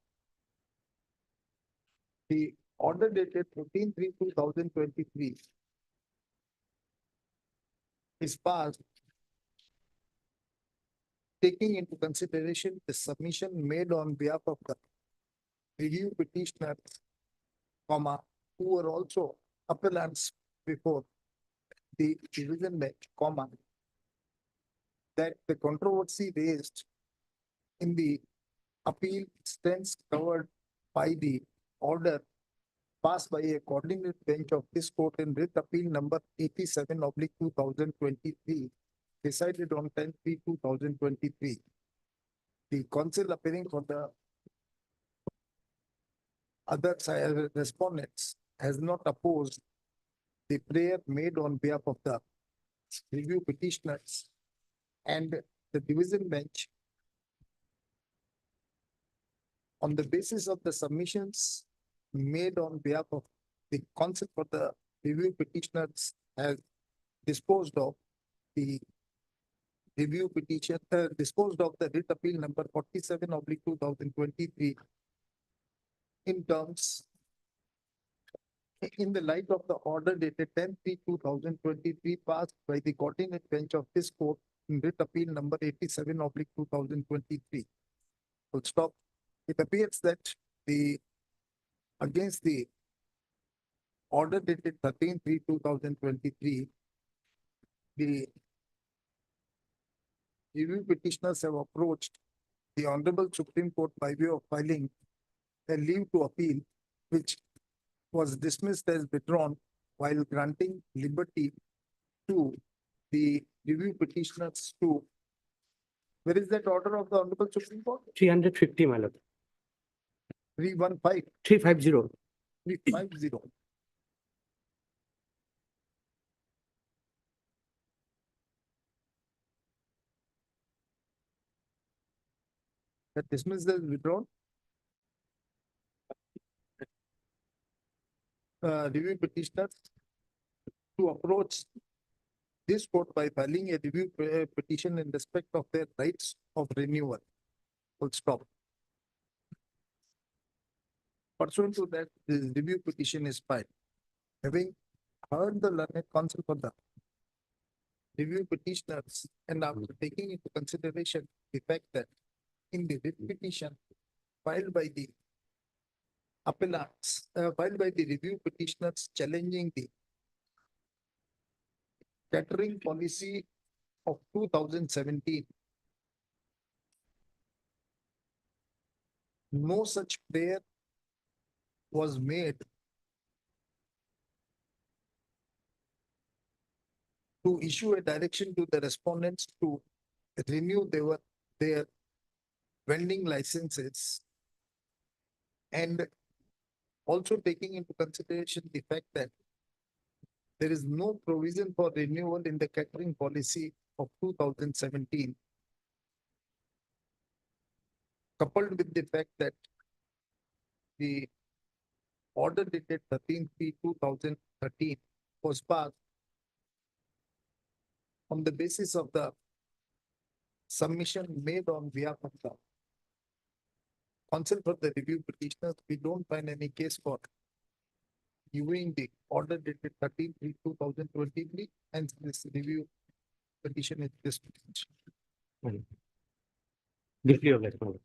The order dated 14/3/2023 is passed taking into consideration the submission made on behalf of the review petitioner, who were also appellants before the division bench, that the controversy raised in the appeal stands covered by the order passed by a coordinate bench of this court in writ appeal number 87/2023, decided on 10/3/2023. The counsel appearing for the other side respondents has not opposed the prayer made on behalf of the review petitioners, and the division bench, on the basis of the submissions made on behalf of the counsel for the review petitioners, has disposed of the review petition, disposed of the writ appeal number 47/2023 in terms, in the light of the order dated 10/3/2023 passed by the coordinate bench of this court in writ appeal number 87/2023. Full stop. It appears that against the order dated 13/3/2023, the review petitioners have approached the Honorable Supreme Court by way of filing a leave to appeal, which was dismissed as withdrawn, while granting liberty to the review petitioners to. Where is that order of the Honorable Supreme Court? 350, my lord. 315. 350. 350. That dismissed as withdrawn. Review petitioners to approach this court by filing a review petition in respect of their rights of renewal. Full stop. Pursuant to that, this review petition is filed. Having heard the learned counsel for the review petitioners, and after taking into consideration the fact that in the writ petition filed by the appellants, filed by the review petitioners challenging the catering policy of 2017, no such prayer was made to issue a direction to the respondents to renew their vending licenses, and also taking into consideration the fact that there is no provision for renewal in the catering policy of 2017, coupled with the fact that the order dated 13/3/2013 was passed on the basis of the submission made on behalf of the counsel for the review petitioners, we don't find any case for viewing the order dated 13/3/2023, and this review petition is dismissed. Briefly, your lordship.